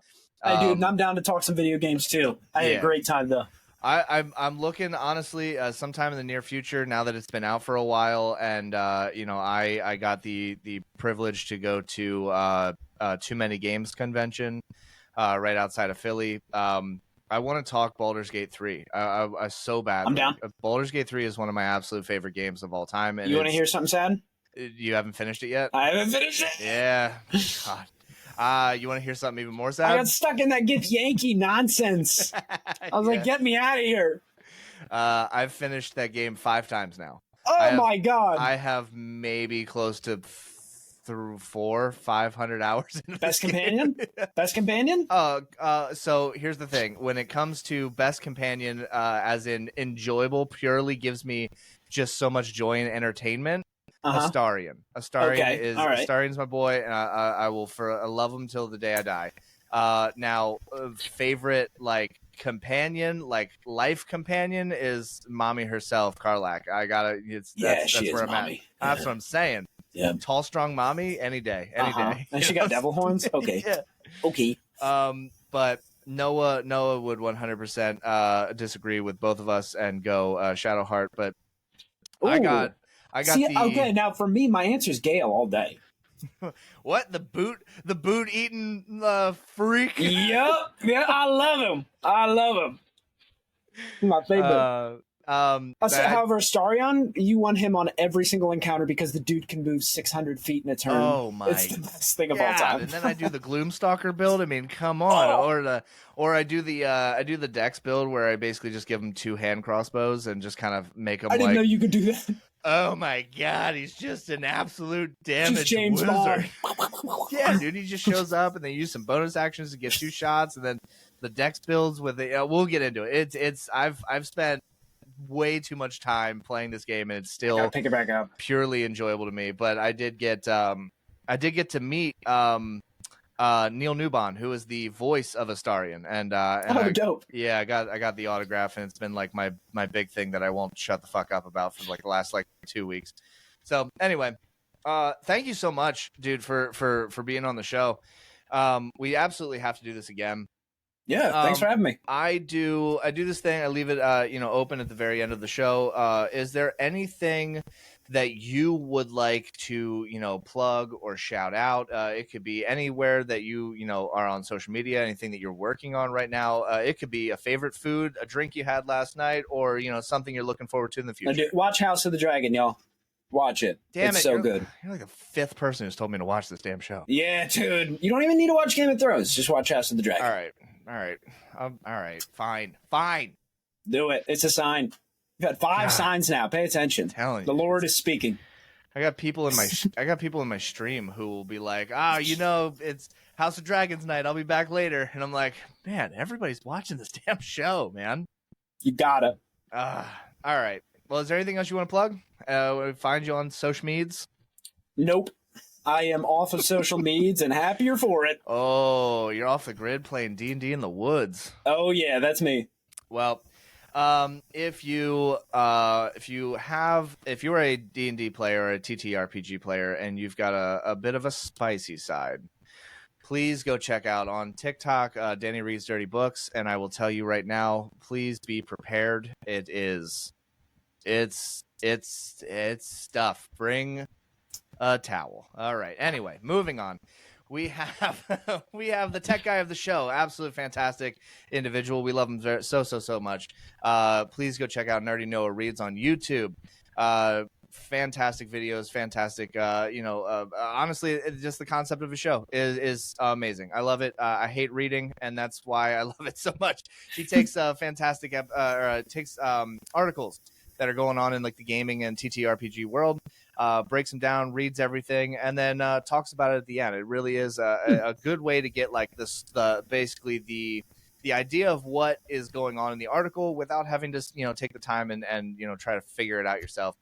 I do, and I'm down to talk some video games too. I had a great time though. I'm looking honestly sometime in the near future, now that it's been out for a while, and you know, I got the privilege to go to Too Many Games convention right outside of Philly. I want to talk Baldur's Gate 3. I so bad. I'm down. Baldur's Gate 3 is one of my absolute favorite games of all time. And you want to hear something sad? You haven't finished it yet? I haven't finished it. Yeah. God. You want to hear something even more sad? I got stuck in that Get Yankee nonsense. I was like, get me out of here. I've finished that game 5 times now. Oh my God. I have maybe close to through 500 hours in Best companion? Best companion? So here's the thing. When it comes to best companion, as in enjoyable, purely gives me just so much joy and entertainment. Astarion. Astarion's my boy, and I will love him till the day I die. Now, favorite like companion, like life companion, is mommy herself, Karlak. That's where I'm at. That's what I'm saying. Yeah. Tall, strong mommy, any day. And she got devil horns? Okay. Yeah. Okay. But Noah would 100% disagree with both of us and go Shadowheart, but I got okay, now for me, my answer is Gale all day. What, the boot eating freak? Yep. Yeah, I love him. My favorite. However, Astarion, you want him on every single encounter because the dude can move 600 feet in a turn. Oh my! It's the best thing of all time. And then I do the Gloomstalker build. I mean, come on. Or I do the Dex build where I basically just give him 2 hand crossbows and just kind of make them. I didn't know you could do that. Oh my god, he's just an absolute damage James wizard. Yeah, dude, he just shows up and they use some bonus actions to get 2 shots, and then the Dex builds with it. We'll get into it. I've spent way too much time playing this game, and it's still pick it back up. Purely enjoyable to me. But I did get to meet Neil Newbon, who is the voice of Astarion, and dope. Yeah, I got the autograph, and it's been like my big thing that I won't shut the fuck up about for like the last 2 weeks. So anyway, thank you so much, dude, for being on the show. We absolutely have to do this again. Yeah, thanks for having me. I do this thing. I leave it open at the very end of the show. Is there anything that you would like to plug or shout out? It could be anywhere that you are on social media, anything that you're working on right now. It could be a favorite food, a drink you had last night, or something you're looking forward to in the future. Watch House of the Dragon, y'all. Watch it. It's so good. You're like the 5th person who's told me to watch this damn show. Yeah, dude. You don't even need to watch Game of Thrones. Just watch House of the Dragon. All right. Fine. Do it. It's a sign. You've had 5 signs now. Pay attention. I'm telling you, the Lord is speaking. I got people in my stream who will be like, it's House of Dragons night. I'll be back later. And I'm like, man, everybody's watching this damn show, man. You gotta. All right. Well, is there anything else you want to plug? Find you on social medias? Nope. I am off of social medias and happier for it. Oh, you're off the grid playing D&D in the woods. Oh yeah, that's me. Well, if you're a D&D player or a TTRPG player and you've got a bit of a spicy side, please go check out on TikTok Danny Reads Dirty Books, and I will tell you right now, please be prepared. It's stuff. Bring a towel. All right. Anyway, moving on. We have the tech guy of the show. Absolute fantastic individual. We love him so much. Please go check out Nerdy Noah Reads on YouTube. Fantastic videos. Fantastic. Honestly, just the concept of a show is amazing. I love it. I hate reading, and that's why I love it so much. He takes fantastic articles that are going on in like the gaming and TTRPG world, breaks them down, reads everything, and then talks about it at the end. It really is a good way to get like basically the idea of what is going on in the article without having to take the time and try to figure it out yourself.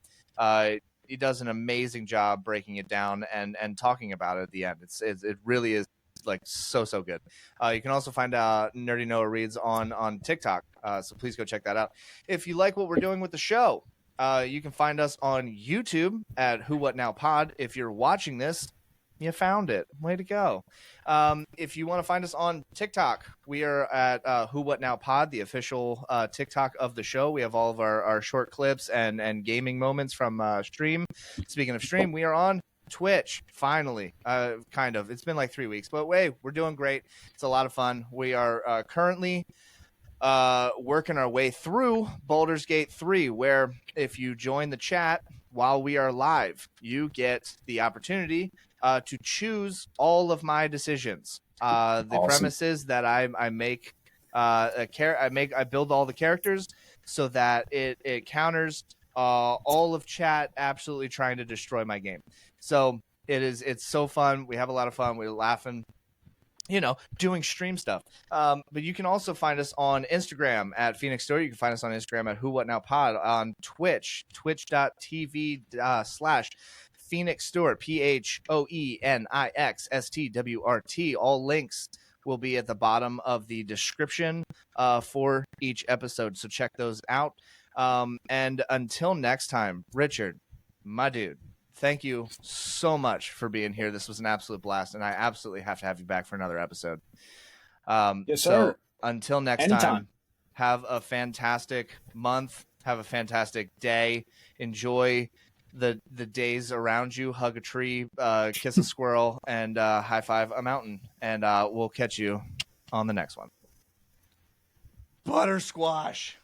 He does an amazing job breaking it down and talking about it at the end. It really is like so good. You can also find Nerdy Noah Reads on TikTok, so please go check that out. If you like what we're doing with the show, you can find us on YouTube at Who What Now Pod. If you're watching this, you found it. Way to go. If you want to find us on TikTok, we are at Who What Now Pod, the official TikTok of the show. We have all of our short clips and gaming moments from stream. Speaking of stream, we are on Twitch, finally, kind of. It's been like 3 weeks, but we're doing great. It's a lot of fun. We are currently working our way through Baldur's Gate 3, where if you join the chat while we are live, you get the opportunity to choose all of my decisions. The Awesome. premise is that I make I build all the characters so that it counters all of chat absolutely trying to destroy my game. So it's so fun. We have a lot of fun. We're laughing, doing stream stuff. But you can also find us on Instagram at Phoenix Story. You can find us on Instagram at Who What Now Pod, on Twitch, twitch.tv/Phoenix Stewart, PhoenixStwrt. All links will be at the bottom of the description for each episode. So check those out. And until next time, Richard, my dude, thank you so much for being here. This was an absolute blast, and I absolutely have to have you back for another episode. Yes, sir. Until next Anytime. time, have a fantastic month. Have a fantastic day. Enjoy the days around you. Hug a tree, kiss a squirrel, and high five a mountain. And we'll catch you on the next one. Butter squash.